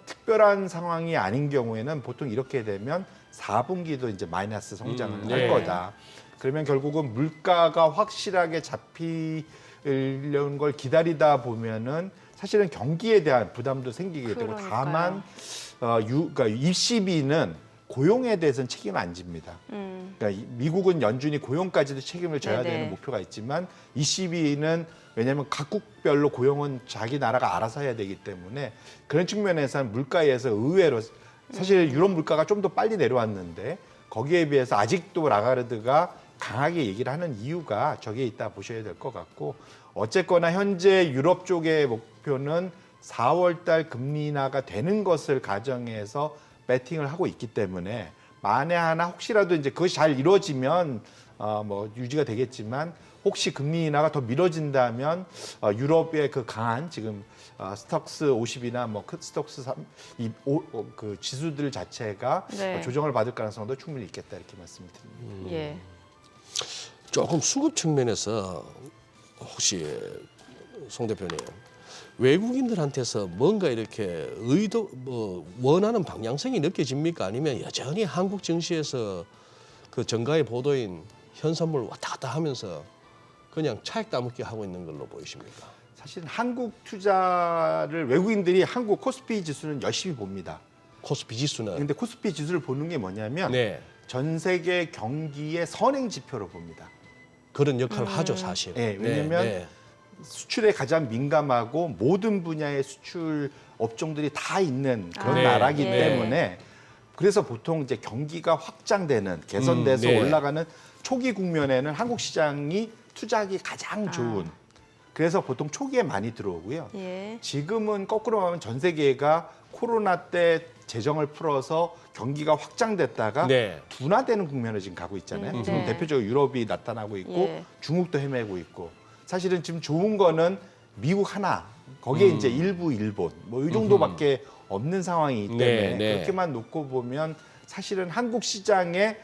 특별한 상황이 아닌 경우에는 보통 이렇게 되면 4분기도 이제 마이너스 성장을 네. 할 거다. 그러면 결국은 물가가 확실하게 잡히려는 걸 기다리다 보면은 사실은 경기에 대한 부담도 생기게 되고, 그러니까요. 다만 그러니까 ECB는 고용에 대해서는 책임을 안 집니다. 그러니까 미국은 연준이 고용까지도 책임을 져야 네네. 되는 목표가 있지만, ECB는 왜냐하면 각국별로 고용은 자기 나라가 알아서 해야 되기 때문에, 그런 측면에서는 물가에서 의외로 사실 유럽 물가가 좀 더 빨리 내려왔는데, 거기에 비해서 아직도 라가르드가 강하게 얘기를 하는 이유가 저기에 있다 보셔야 될 것 같고, 어쨌거나 현재 유럽 쪽의 목표는 4월 달 금리 인하가 되는 것을 가정해서 배팅을 하고 있기 때문에, 만에 하나 혹시라도 이제 그것이 잘 이루어지면 뭐 유지가 되겠지만, 혹시 금리 인하가 더 미뤄진다면 유럽의 그 강한 지금 스톡스 50이나 뭐 스톡스 3, 그 지수들 자체가 네. 조정을 받을 가능성도 충분히 있겠다, 이렇게 말씀드립니다. 예. 조금 수급 측면에서 혹시 송 대표님, 외국인들한테서 뭔가 이렇게 원하는 방향성이 느껴집니까? 아니면 여전히 한국 증시에서 그 정가의 보도인 현선물 왔다 갔다 하면서 그냥 차익 따먹기 하고 있는 걸로 보이십니까? 사실 한국 투자를 외국인들이 한국 코스피 지수는 열심히 봅니다. 코스피 지수는. 근데 코스피 지수를 보는 게 뭐냐면 네. 전 세계 경기의 선행 지표로 봅니다. 그런 역할을 하죠, 사실. 네, 왜냐면 수출에 가장 민감하고 모든 분야의 수출 업종들이 다 있는 그런 네, 나라기 네. 때문에 그래서 보통 이제 경기가 확장되는 개선돼서 네. 올라가는 초기 국면에는 한국 시장이 투자하기 가장 좋은 그래서 보통 초기에 많이 들어오고요. 예. 지금은 거꾸로 말하면 전 세계가 코로나 때 재정을 풀어서 경기가 확장됐다가 네. 둔화되는 국면을 지금 가고 있잖아요. 지금 네. 대표적으로 유럽이 나타나고 있고 예. 중국도 헤매고 있고 사실은 지금 좋은 거는 미국 하나 거기에 이제 일부 일본 뭐 이 정도밖에 없는 상황이기 때문에 네, 네. 그렇게만 놓고 보면 사실은 한국 시장에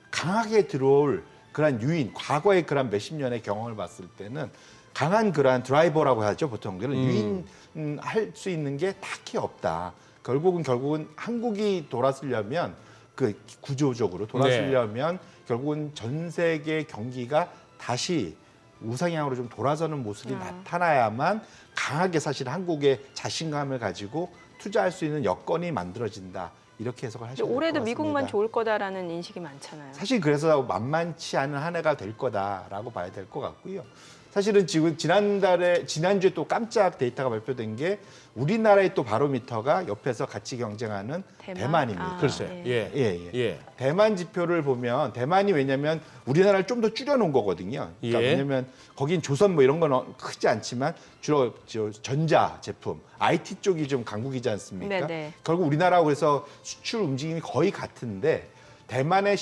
강하게 들어올 그런 유인 과거의 그런 몇십 년의 경험을 봤을 때는 강한 그러한 드라이버라고 하죠 보통 그런 유인할 수 있는 게 딱히 없다. 결국은 한국이 돌아서려면 그 구조적으로 돌아서려면 결국은 전 세계 경기가 다시 우상향으로 좀 돌아서는 모습이 나타나야만 강하게 사실 한국의 자신감을 가지고 투자할 수 있는 여건이 만들어진다. 이렇게 해석을 하시면 될 것 같습니다. 올해도 미국만 좋을 거다라는 인식이 많잖아요. 사실 그래서 만만치 않은 한 해가 될 거다라고 봐야 될 것 같고요. 사실은 지금 지난주에 또 깜짝 데이터가 발표된 게 우리나라의 또 바로미터가 옆에서 같이 경쟁하는 대만입니다. 글쎄, 예. 예. 대만 지표를 보면 대만이 왜냐면 우리나라를 좀 더 줄여놓은 거거든요. 그러니까 예. 왜냐면 거긴 조선 뭐 이런 건 크지 않지만 주로 전자 제품, IT 쪽이 좀 강국이지 않습니까? 네네. 결국 우리나라하고 그래서 수출 움직임이 거의 같은데 대만의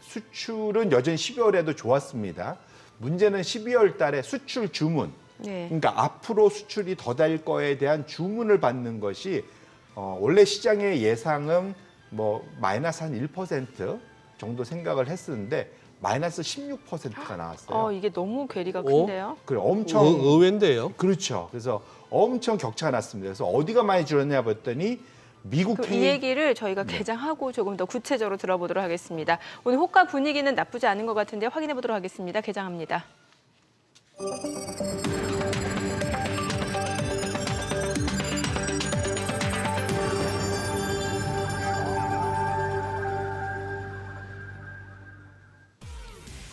수출은 여전히 12월에도 좋았습니다. 문제는 12월 달에 수출 주문, 네. 그러니까 앞으로 수출이 더 될 거에 대한 주문을 받는 것이 원래 시장의 예상은 뭐 마이너스 한 1% 정도 생각을 했었는데 마이너스 16%가 나왔어요. 이게 너무 괴리가 큰데요. 그래 엄청 의외인데요. 그렇죠. 그래서 엄청 격차가 났습니다. 그래서 어디가 많이 줄었냐 봤더니 미국 그럼 이 얘기를 저희가 개장하고 조금 더 구체적으로 들어보도록 하겠습니다. 오늘 호가 분위기는 나쁘지 않은 것 같은데 확인해 보도록 하겠습니다. 개장합니다.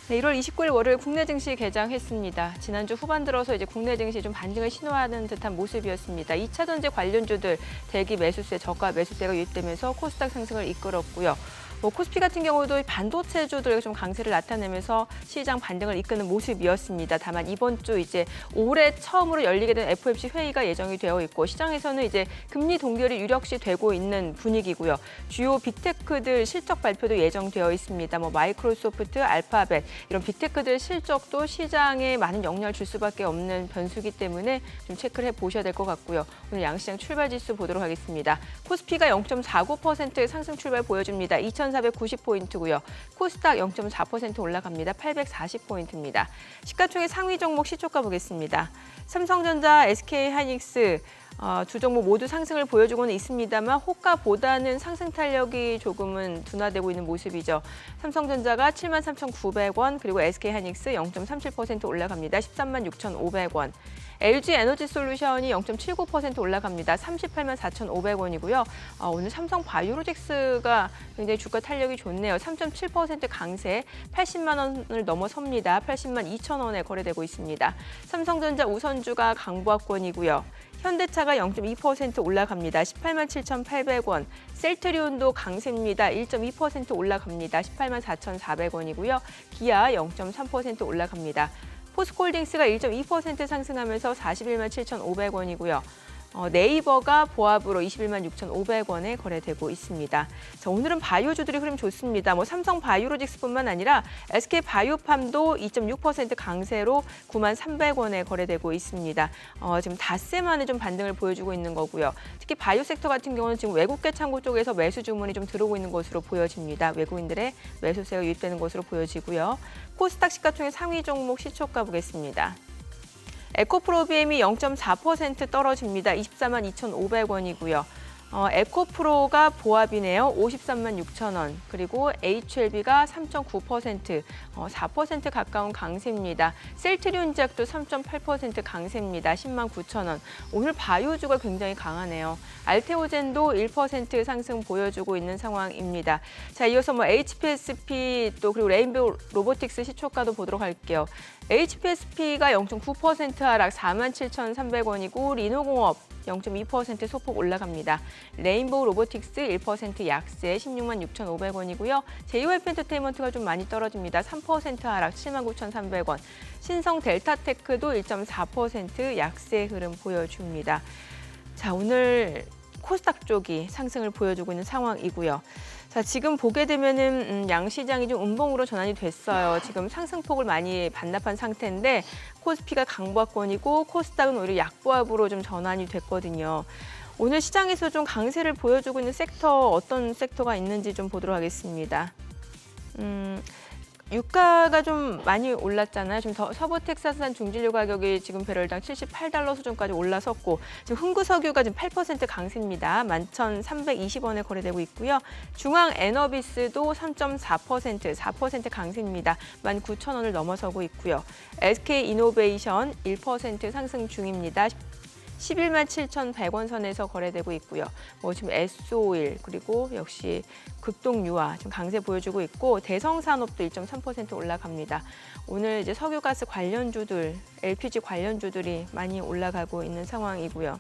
네, 1월 29일 월요일 국내 증시 개장했습니다. 지난주 후반 들어서 이제 국내 증시 좀 반등을 신호하는 듯한 모습이었습니다. 2차 전지 관련주들 대기 매수세, 저가 매수세가 유입되면서 코스닥 상승을 이끌었고요. 코스피 같은 경우도 반도체주들이 좀 강세를 나타내면서 시장 반등을 이끄는 모습이었습니다. 다만 이번 주 이제 올해 처음으로 열리게 된 FOMC 회의가 예정이 되어 있고 시장에서는 이제 금리 동결이 유력시 되고 있는 분위기고요. 주요 빅테크들 실적 발표도 예정되어 있습니다. 마이크로소프트, 알파벳 이런 빅테크들 실적도 시장에 많은 영향을 줄 수밖에 없는 변수기 때문에 좀 체크를 해보셔야 될 것 같고요. 오늘 양시장 출발 지수 보도록 하겠습니다. 코스피가 0.49%의 상승 출발 보여줍니다. 2,490포인트고요. 코스닥 0.4% 올라갑니다. 840포인트입니다. 시가총액 상위 종목 시초가 보겠습니다. 삼성전자, SK하이닉스 두 종목 모두 상승을 보여주고는 있습니다만 호가보다는 상승 탄력이 조금은 둔화되고 있는 모습이죠. 삼성전자가 73,900원 그리고 SK하이닉스 0.37% 올라갑니다. 136,500원. LG에너지솔루션이 0.79% 올라갑니다. 384,500원이고요. 오늘 삼성바이오로직스가 굉장히 주가 탄력이 좋네요. 3.7% 강세, 80만 원을 넘어섭니다. 80만 2천 원에 거래되고 있습니다. 삼성전자 우선주가 강보합권이고요. 현대차가 0.2% 올라갑니다. 18만 7,800원. 셀트리온도 강세입니다. 1.2% 올라갑니다. 18만 4,400원이고요. 기아 0.3% 올라갑니다. 포스코홀딩스가 1.2% 상승하면서 41만 7,500원이고요. 네이버가 보합으로 21만 6,500원에 거래되고 있습니다. 자, 오늘은 바이오주들이 흐름 좋습니다. 삼성 바이오로직스뿐만 아니라 SK 바이오팜도 2.6% 강세로 9만 300원에 거래되고 있습니다. 지금 닷새만에 좀 반등을 보여주고 있는 거고요. 특히 바이오 섹터 같은 경우는 지금 외국계 창고 쪽에서 매수 주문이 좀 들어오고 있는 것으로 보여집니다. 외국인들의 매수세가 유입되는 것으로 보여지고요. 코스닥 시가총액 상위 종목 시초가 보겠습니다. 에코프로비엠이 0.4% 떨어집니다. 24만 2,500원이고요. 에코프로가 보합이네요. 53만 6천 원. 그리고 HLB가 3.9%, 4% 가까운 강세입니다. 셀트리온제약도 3.8% 강세입니다. 10만 9천 원. 오늘 바이오주가 굉장히 강하네요. 알테오젠도 1% 상승 보여주고 있는 상황입니다. 자, 이어서 HPSP 또 그리고 레인보우 로보틱스 시초가도 보도록 할게요. HPSP가 0.9% 하락 47,300원이고 리노공업 0.2% 소폭 올라갑니다. 레인보우 로보틱스 1% 약세 16만 6,500원이고요. JYP 엔터테인먼트가 좀 많이 떨어집니다. 3% 하락 79,300원. 신성 델타테크도 1.4% 약세 흐름 보여줍니다. 자, 오늘 코스닥 쪽이 상승을 보여주고 있는 상황이고요. 자, 지금 보게 되면은 양시장이 좀 음봉으로 전환이 됐어요. 지금 상승폭을 많이 반납한 상태인데 코스피가 강보합권이고 코스닥은 오히려 약보합으로 좀 전환이 됐거든요. 오늘 시장에서 좀 강세를 보여주고 있는 섹터 어떤 섹터가 있는지 좀 보도록 하겠습니다. 유가가 좀 많이 올랐잖아요. 지금 서부 텍사스산 중진료 가격이 지금 배럴당 78달러 수준까지 올라섰고 지금 흥구석유가 지금 8% 강세입니다. 11,320원에 거래되고 있고요. 중앙 에너비스도 3.4%, 4% 강세입니다. 19,000원을 넘어서고 있고요. SK 이노베이션 1% 상승 중입니다. 11만 7,100원 선에서 거래되고 있고요. 지금 S-오일 그리고 역시 극동유화 지금 강세 보여주고 있고 대성산업도 1.3% 올라갑니다. 오늘 이제 석유가스 관련주들, LPG 관련주들이 많이 올라가고 있는 상황이고요.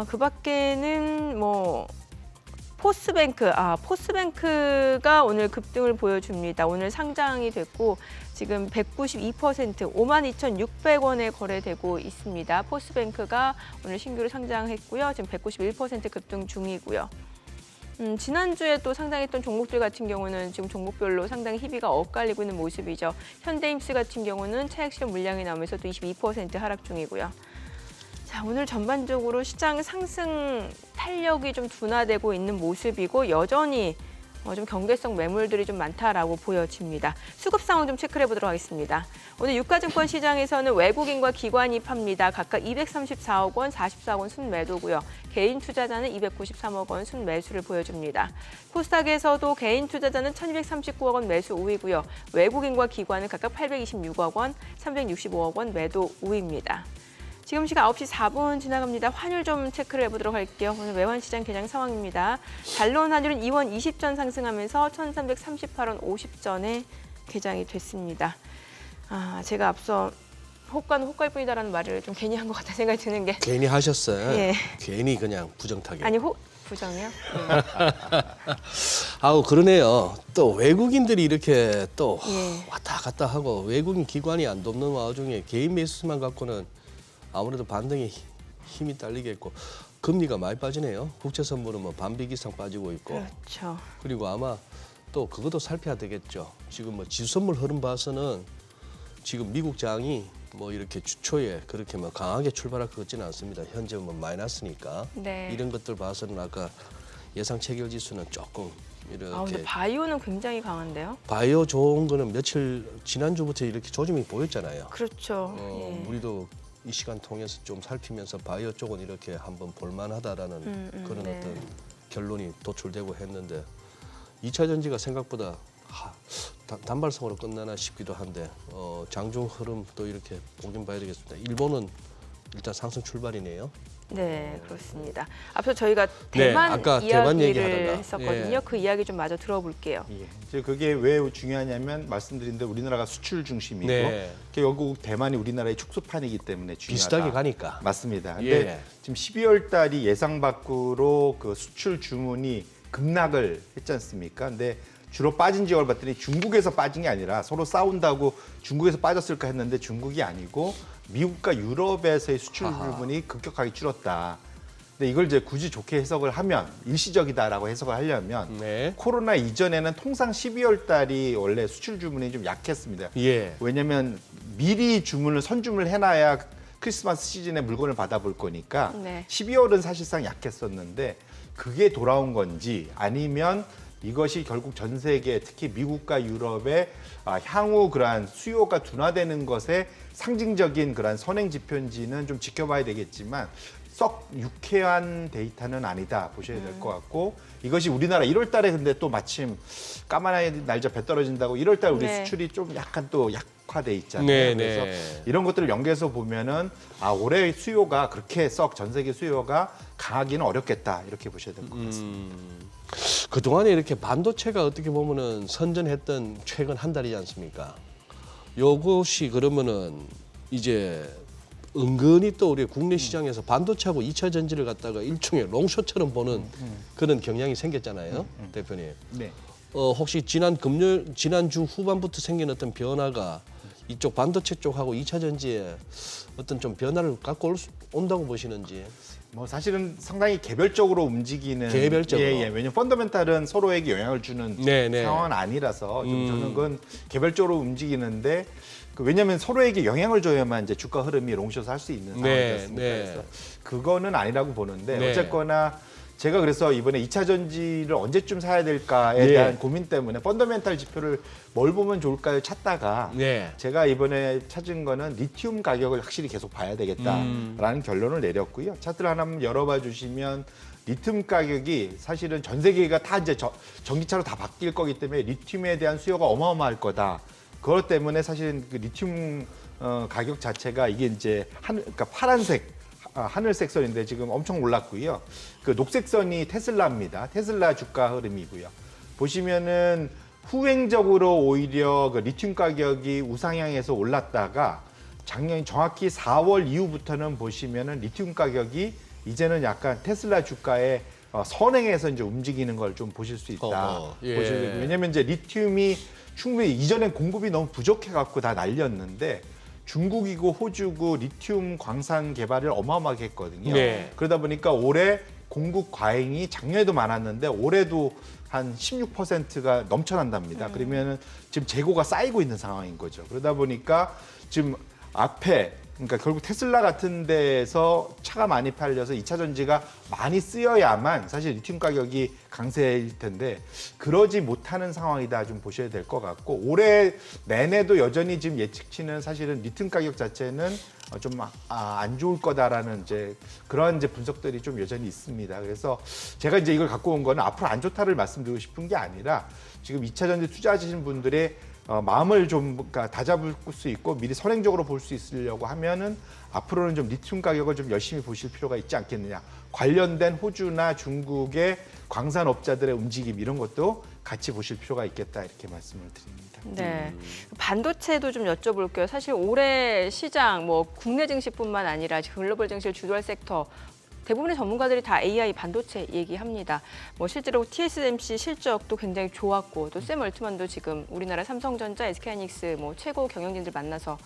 그 밖에는 포스뱅크가 오늘 급등을 보여줍니다. 오늘 상장이 됐고 지금 192% 52,600원에 거래되고 있습니다. 포스뱅크가 오늘 신규로 상장했고요. 지금 191% 급등 중이고요. 지난주에 또 상장했던 종목들 같은 경우는 지금 종목별로 상당히 희비가 엇갈리고 있는 모습이죠. 현대임스 같은 경우는 차익 실현 물량이 나오면서 또 22% 하락 중이고요. 자, 오늘 전반적으로 시장 상승 탄력이 좀 둔화되고 있는 모습이고 여전히 좀 경계성 매물들이 좀 많다라고 보여집니다. 수급 상황 좀 체크해 보도록 하겠습니다. 오늘 유가증권 시장에서는 외국인과 기관이 팝니다. 각각 234억 원, 44억 원 순매도고요. 개인 투자자는 293억 원 순매수를 보여줍니다. 코스닥에서도 개인 투자자는 1,239억 원 매수 우위고요. 외국인과 기관은 각각 826억 원, 365억 원 매도 우위입니다. 지금 시각 9시 4분 지나갑니다. 환율 좀 체크를 해보도록 할게요. 오늘 외환시장 개장 상황입니다. 달러원 환율은 2원 20전 상승하면서 1,338원 50전에 개장이 됐습니다. 제가 앞서 호가는 호가일 뿐이다라는 말을 좀 괜히 한 것 같다는 생각이 드는 게 괜히 하셨어요. 예. 괜히 그냥 부정타격. 아니 부정이요? 그러네요. 또 외국인들이 이렇게 또 예. 왔다 갔다 하고 외국인 기관이 안 돕는 와중에 개인 매수만 갖고는 아무래도 반등에 힘이 딸리겠고 금리가 많이 빠지네요. 국채 선물은 반비기 이상 빠지고 있고. 그렇죠. 그리고 아마 또 그것도 살펴야 되겠죠. 지금 지수 선물 흐름 봐서는 지금 미국 장이 이렇게 주초에 그렇게 강하게 출발할 것 같지는 않습니다. 현재 마이너스니까. 네. 이런 것들 봐서는 아까 예상 체결 지수는 조금 이렇게. 근데 바이오는 굉장히 강한데요? 바이오 좋은 거는 지난주부터 이렇게 조짐이 보였잖아요. 그렇죠. 예. 우리도 이 시간 통해서 좀 살피면서 바이오 쪽은 이렇게 한번 볼만하다라는 그런 네. 어떤 결론이 도출되고 했는데 2차 전지가 생각보다 단발성으로 끝나나 싶기도 한데 장중 흐름도 이렇게 보긴 봐야 되겠습니다. 일본은 일단 상승 출발이네요. 네, 그렇습니다. 앞서 저희가 대만 아까 대만 이야기를 얘기하다가. 했었거든요. 예. 그 이야기 좀 마저 들어볼게요. 예. 이제 그게 왜 중요하냐면 말씀드린 대로 우리나라가 수출 중심이고 네. 결국 대만이 우리나라의 축소판이기 때문에 중요하다. 비슷하게 가니까. 맞습니다. 근데 예. 지금 12월 달이 예상 밖으로 그 수출 주문이 급락을 했지 않습니까? 근데 주로 빠진 지역을 봤더니 중국에서 빠진 게 아니라 서로 싸운다고 중국에서 빠졌을까 했는데 중국이 아니고 미국과 유럽에서의 수출 부분이 급격하게 줄었다. 근데 이걸 이제 굳이 좋게 해석을 하면 일시적이다라고 해석을 하려면 네. 코로나 이전에는 통상 12월 달이 원래 수출 주문이 좀 약했습니다. 예. 왜냐하면 미리 선주문을 해놔야 크리스마스 시즌에 물건을 받아볼 거니까 네. 12월은 사실상 약했었는데 그게 돌아온 건지 아니면 이것이 결국 전 세계 특히 미국과 유럽의 향후 그러한 수요가 둔화되는 것에 상징적인 그러한 선행 지표인지는 좀 지켜봐야 되겠지만 썩 유쾌한 데이터는 아니다 보셔야 될 것 같고 이것이 우리나라 1월 달에 근데 또 마침 까만 날짜 배 떨어진다고 1월 달 우리 네. 수출이 좀 약간 또 약화돼 있잖아요. 네, 그래서 네. 이런 것들을 연계해서 보면은 올해 수요가 그렇게 썩 전 세계 수요가 강하기는 어렵겠다 이렇게 보셔야 될 것 같습니다. 그동안에 이렇게 반도체가 어떻게 보면은 선전했던 최근 한 달이지 않습니까? 요것이 그러면은 이제 은근히 또 우리 국내 시장에서 반도체하고 2차 전지를 갖다가 일종의 롱숏처럼 보는 그런 경향이 생겼잖아요, 대표님. 네. 혹시 지난주 후반부터 생긴 어떤 변화가 이쪽 반도체 쪽하고 2차 전지에 어떤 좀 변화를 갖고 온다고 보시는지? 뭐 사실은 상당히 개별적으로 움직이는 개별적으로. 예. 왜냐면 펀더멘탈은 서로에게 영향을 주는 네, 네. 상황은 아니라서 좀 저는 그건 개별적으로 움직이는데 왜냐면 서로에게 영향을 줘야만 이제 주가 흐름이 롱숏을 할 수 있는 상황이었습니다. 네. 그래서 그거는 아니라고 보는데 네. 어쨌거나 제가 그래서 이번에 2차 전지를 언제쯤 사야 될까에 예. 대한 고민 때문에 펀더멘탈 지표를 뭘 보면 좋을까요 찾다가 네. 제가 이번에 찾은 거는 리튬 가격을 확실히 계속 봐야 되겠다라는 결론을 내렸고요. 차트를 하나 한번 열어봐 주시면 리튬 가격이 사실은 전 세계가 다 이제 전기차로 다 바뀔 거기 때문에 리튬에 대한 수요가 어마어마할 거다. 그것 때문에 사실은 그 리튬 가격 자체가 이게 이제 그러니까 파란색 하늘색 선인데 지금 엄청 올랐고요. 그 녹색 선이 테슬라입니다. 테슬라 주가 흐름이고요. 보시면은 후행적으로 오히려 그 리튬 가격이 우상향해서 올랐다가 작년 정확히 4월 이후부터는 보시면은 리튬 가격이 이제는 약간 테슬라 주가에 선행해서 이제 움직이는 걸 좀 보실 수 있다. 예. 왜냐면 이제 리튬이 충분히 이전엔 공급이 너무 부족해 갖고 다 날렸는데 중국이고 호주고 리튬 광산 개발을 어마어마하게 했거든요. 네. 그러다 보니까 올해 공급 과잉이 작년에도 많았는데 올해도 한 16%가 넘쳐난답니다. 그러면은 지금 재고가 쌓이고 있는 상황인 거죠. 그러다 보니까 지금 앞에 그러니까 결국 테슬라 같은 데에서 차가 많이 팔려서 2차 전지가 많이 쓰여야만 사실 리튬 가격이 강세일 텐데 그러지 못하는 상황이다 좀 보셔야 될 것 같고 올해 내내도 여전히 지금 예측치는 사실은 리튬 가격 자체는 좀 안 좋을 거다라는 이제 그런 이제 분석들이 좀 여전히 있습니다. 그래서 제가 이제 이걸 갖고 온 거는 앞으로 안 좋다를 말씀드리고 싶은 게 아니라 지금 2차 전지 투자하시는 분들의 마음을 좀 그러니까 다잡을 수 있고 미리 선행적으로 볼 수 있으려고 하면은 앞으로는 좀 리튬 가격을 좀 열심히 보실 필요가 있지 않겠느냐. 관련된 호주나 중국의 광산업자들의 움직임 이런 것도 같이 보실 필요가 있겠다 이렇게 말씀을 드립니다. 네, 반도체도 좀 여쭤볼게요. 사실 올해 시장 뭐 국내 증시뿐만 아니라 글로벌 증시를 주도할 섹터 대부분의 전문가들이 다 AI 반도체 얘기합니다. 뭐 실제로 TSMC 실적도 굉장히 좋았고 또 샘 얼트만도 지금 우리나라 삼성전자, SK하이닉스 뭐 최고 경영진들 만나서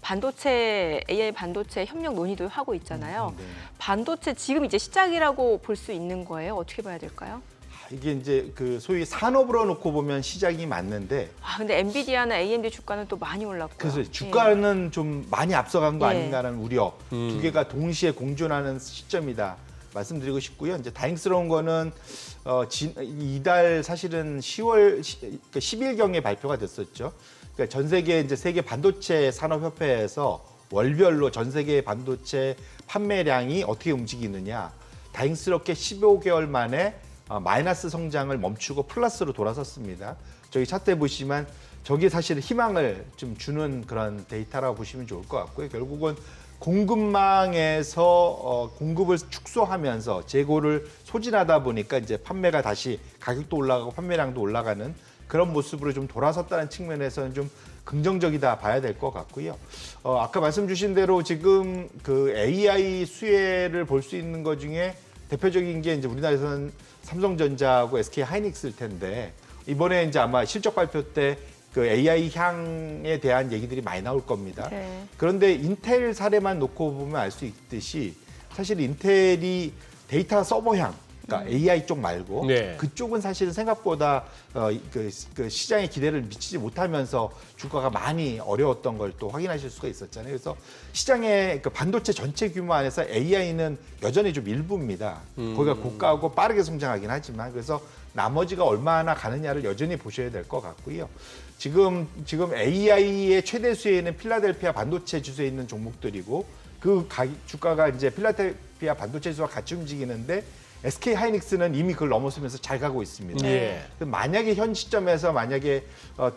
반도체 AI 반도체 협력 논의도 하고 있잖아요. 네. 반도체 지금 이제 시작이라고 볼 수 있는 거예요? 어떻게 봐야 될까요? 이게 이제 그 소위 산업으로 놓고 보면 시작이 맞는데 근데 엔비디아나 AMD 주가는 또 많이 올랐고요. 그래서 주가는 좀 많이 앞서간 거 예. 아닌가라는 우려 두 개가 동시에 공존하는 시점이다 말씀드리고 싶고요. 이제 다행스러운 거는 이달 사실은 10월 10일경에 발표가 됐었죠. 그러니까 전 세계 이제 세계 반도체 산업협회에서 월별로 전 세계 반도체 판매량이 어떻게 움직이느냐. 다행스럽게 15개월 만에 마이너스 성장을 멈추고 플러스로 돌아섰습니다. 저기 차트에 보시면 저게 사실 희망을 좀 주는 그런 데이터라고 보시면 좋을 것 같고요. 결국은 공급망에서 공급을 축소하면서 재고를 소진하다 보니까 이제 판매가 다시 가격도 올라가고 판매량도 올라가는 그런 모습으로 좀 돌아섰다는 측면에서는 좀 긍정적이다 봐야 될 것 같고요. 아까 말씀 주신 대로 지금 그 AI 수혜를 볼 수 있는 것 중에 대표적인 게 이제 우리나라에서는 삼성전자하고 SK하이닉스일 텐데 이번에 이제 아마 실적 발표 때 그 AI 향에 대한 얘기들이 많이 나올 겁니다. 네. 그런데 인텔 사례만 놓고 보면 알 수 있듯이 사실 인텔이 데이터 서버향 그러니까 AI 쪽 말고 네. 그쪽은 사실은 생각보다 그 시장의 기대를 미치지 못하면서 주가가 많이 어려웠던 걸 또 확인하실 수가 있었잖아요. 그래서 시장의 그 반도체 전체 규모 안에서 AI는 여전히 좀 일부입니다. 거기가 고가고 빠르게 성장하긴 하지만 그래서 나머지가 얼마나 가느냐를 여전히 보셔야 될 것 같고요. 지금 AI의 최대 수혜는 필라델피아 반도체 주소에 있는 종목들이고 주가가 이제 필라델피아 반도체 지수와 같이 움직이는데 SK 하이닉스는 이미 그걸 넘어서면서 잘 가고 있습니다. 예. 만약에 현 시점에서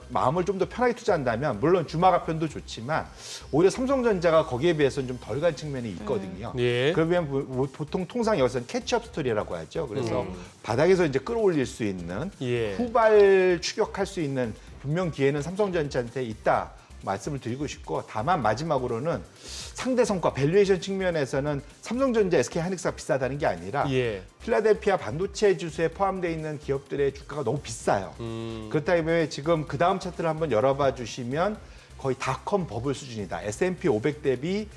마음을 좀 더 편하게 투자한다면 물론 주마가편도 좋지만 오히려 삼성전자가 거기에 비해서는 좀 덜 간 측면이 있거든요. 예. 그러면 보통 통상 여기서는 캐치업 스토리라고 하죠. 그래서 바닥에서 이제 끌어올릴 수 있는 예. 후발 추격할 수 있는 분명 기회는 삼성전자한테 있다. 말씀을 드리고 싶고 다만 마지막으로는 상대 성과 밸류에이션 측면에서는 삼성전자, SK 하이닉스가 비싸다는 게 아니라 예. 필라델피아 반도체 지수에 포함되어 있는 기업들의 주가가 너무 비싸요. 그렇다 보면 지금 그 다음 차트를 한번 열어봐 주시면 거의 닷컴 버블 수준이다. S&P 500 대비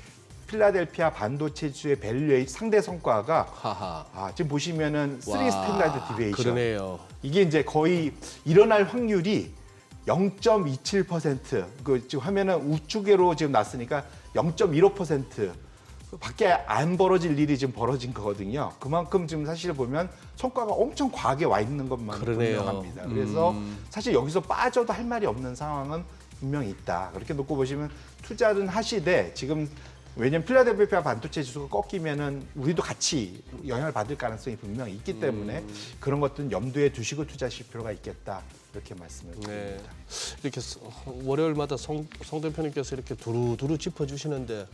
필라델피아 반도체 지수의 밸류의 상대 성과가 하하. 지금 보시면은 3 와, 스탠다드 디베이션. 그러네요. 이게 이제 거의 일어날 확률이 0.27%. 지금 화면은 우측으로 지금 났으니까 0.15%. 밖에 안 벌어질 일이 지금 벌어진 거거든요. 그만큼 지금 사실 보면 성과가 엄청 과하게 와 있는 것만 그러네요. 분명합니다. 그래서 사실 여기서 빠져도 할 말이 없는 상황은 분명히 있다. 그렇게 놓고 보시면 투자는 하시되 지금 왜냐면 필라델피아 반도체 지수가 꺾이면은 우리도 같이 영향을 받을 가능성이 분명히 있기 때문에 그런 것들은 염두에 두시고 투자하실 필요가 있겠다. 이렇게 말씀을 드립니다. 네. 이렇게 월요일마다 송 대표님께서 이렇게 두루두루 짚어주시는데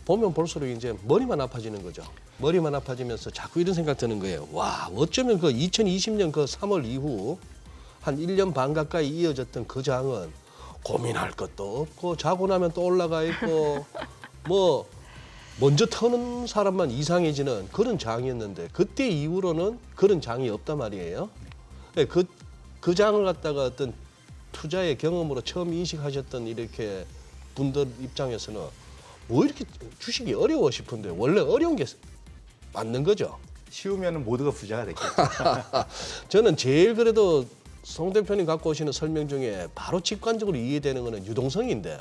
보면 볼수록 이제 머리만 아파지는 거죠. 머리만 아파지면서 자꾸 이런 생각 드는 거예요. 와, 어쩌면 그 2020년 그 3월 이후 한 1년 반 가까이 이어졌던 그 장은 고민할 것도 없고 자고 나면 또 올라가 있고 뭐 먼저 터는 사람만 이상해지는 그런 장이었는데 그때 이후로는 그런 장이 없단 말이에요. 그 장을 갖다가 어떤 투자의 경험으로 처음 인식하셨던 이렇게 분들 입장에서는 뭐 이렇게 주식이 어려워 싶은데 원래 어려운 게 맞는 거죠. 쉬우면은 모두가 부자가 됐겠죠. 저는 제일 그래도 송 대표님 갖고 오시는 설명 중에 바로 직관적으로 이해되는 거는 유동성인데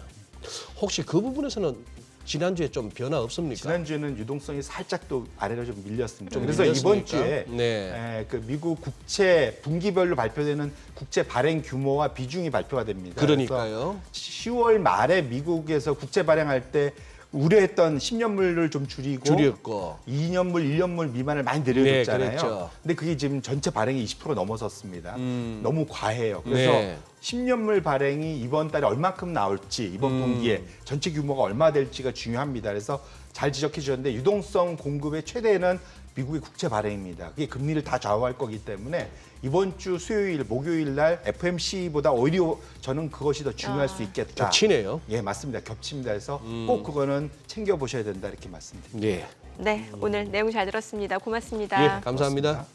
혹시 그 부분에서는 지난주에 좀 변화 없습니까? 지난주에는 유동성이 살짝 또 아래로 좀 밀렸습니다. 좀 그래서 밀렸습니까? 이번 주에 네. 그 미국 국채 분기별로 발표되는 국채 발행 규모와 비중이 발표가 됩니다. 그러니까요. 그래서 10월 말에 미국에서 국채 발행할 때 우려했던 10년물을 좀 줄였고 2년물, 1년물 미만을 많이 내려줬잖아요. 네, 그랬죠. 근데 그게 지금 전체 발행이 20% 넘어섰습니다. 너무 과해요. 그래서 네. 10년물 발행이 이번 달에 얼마큼 나올지 이번 분기에 전체 규모가 얼마 될지가 중요합니다. 그래서 잘 지적해 주셨는데 유동성 공급의 최대는 미국의 국채 발행입니다. 그게 금리를 다 좌우할 거기 때문에 이번 주 수요일, 목요일 날 FMC보다 오히려 저는 그것이 더 중요할 수 있겠다. 겹치네요. 예, 맞습니다. 겹칩니다. 그래서 꼭 그거는 챙겨 보셔야 된다 이렇게 말씀드립니다. 네. 네, 오늘 내용 잘 들었습니다. 고맙습니다. 예, 감사합니다. 고맙습니다.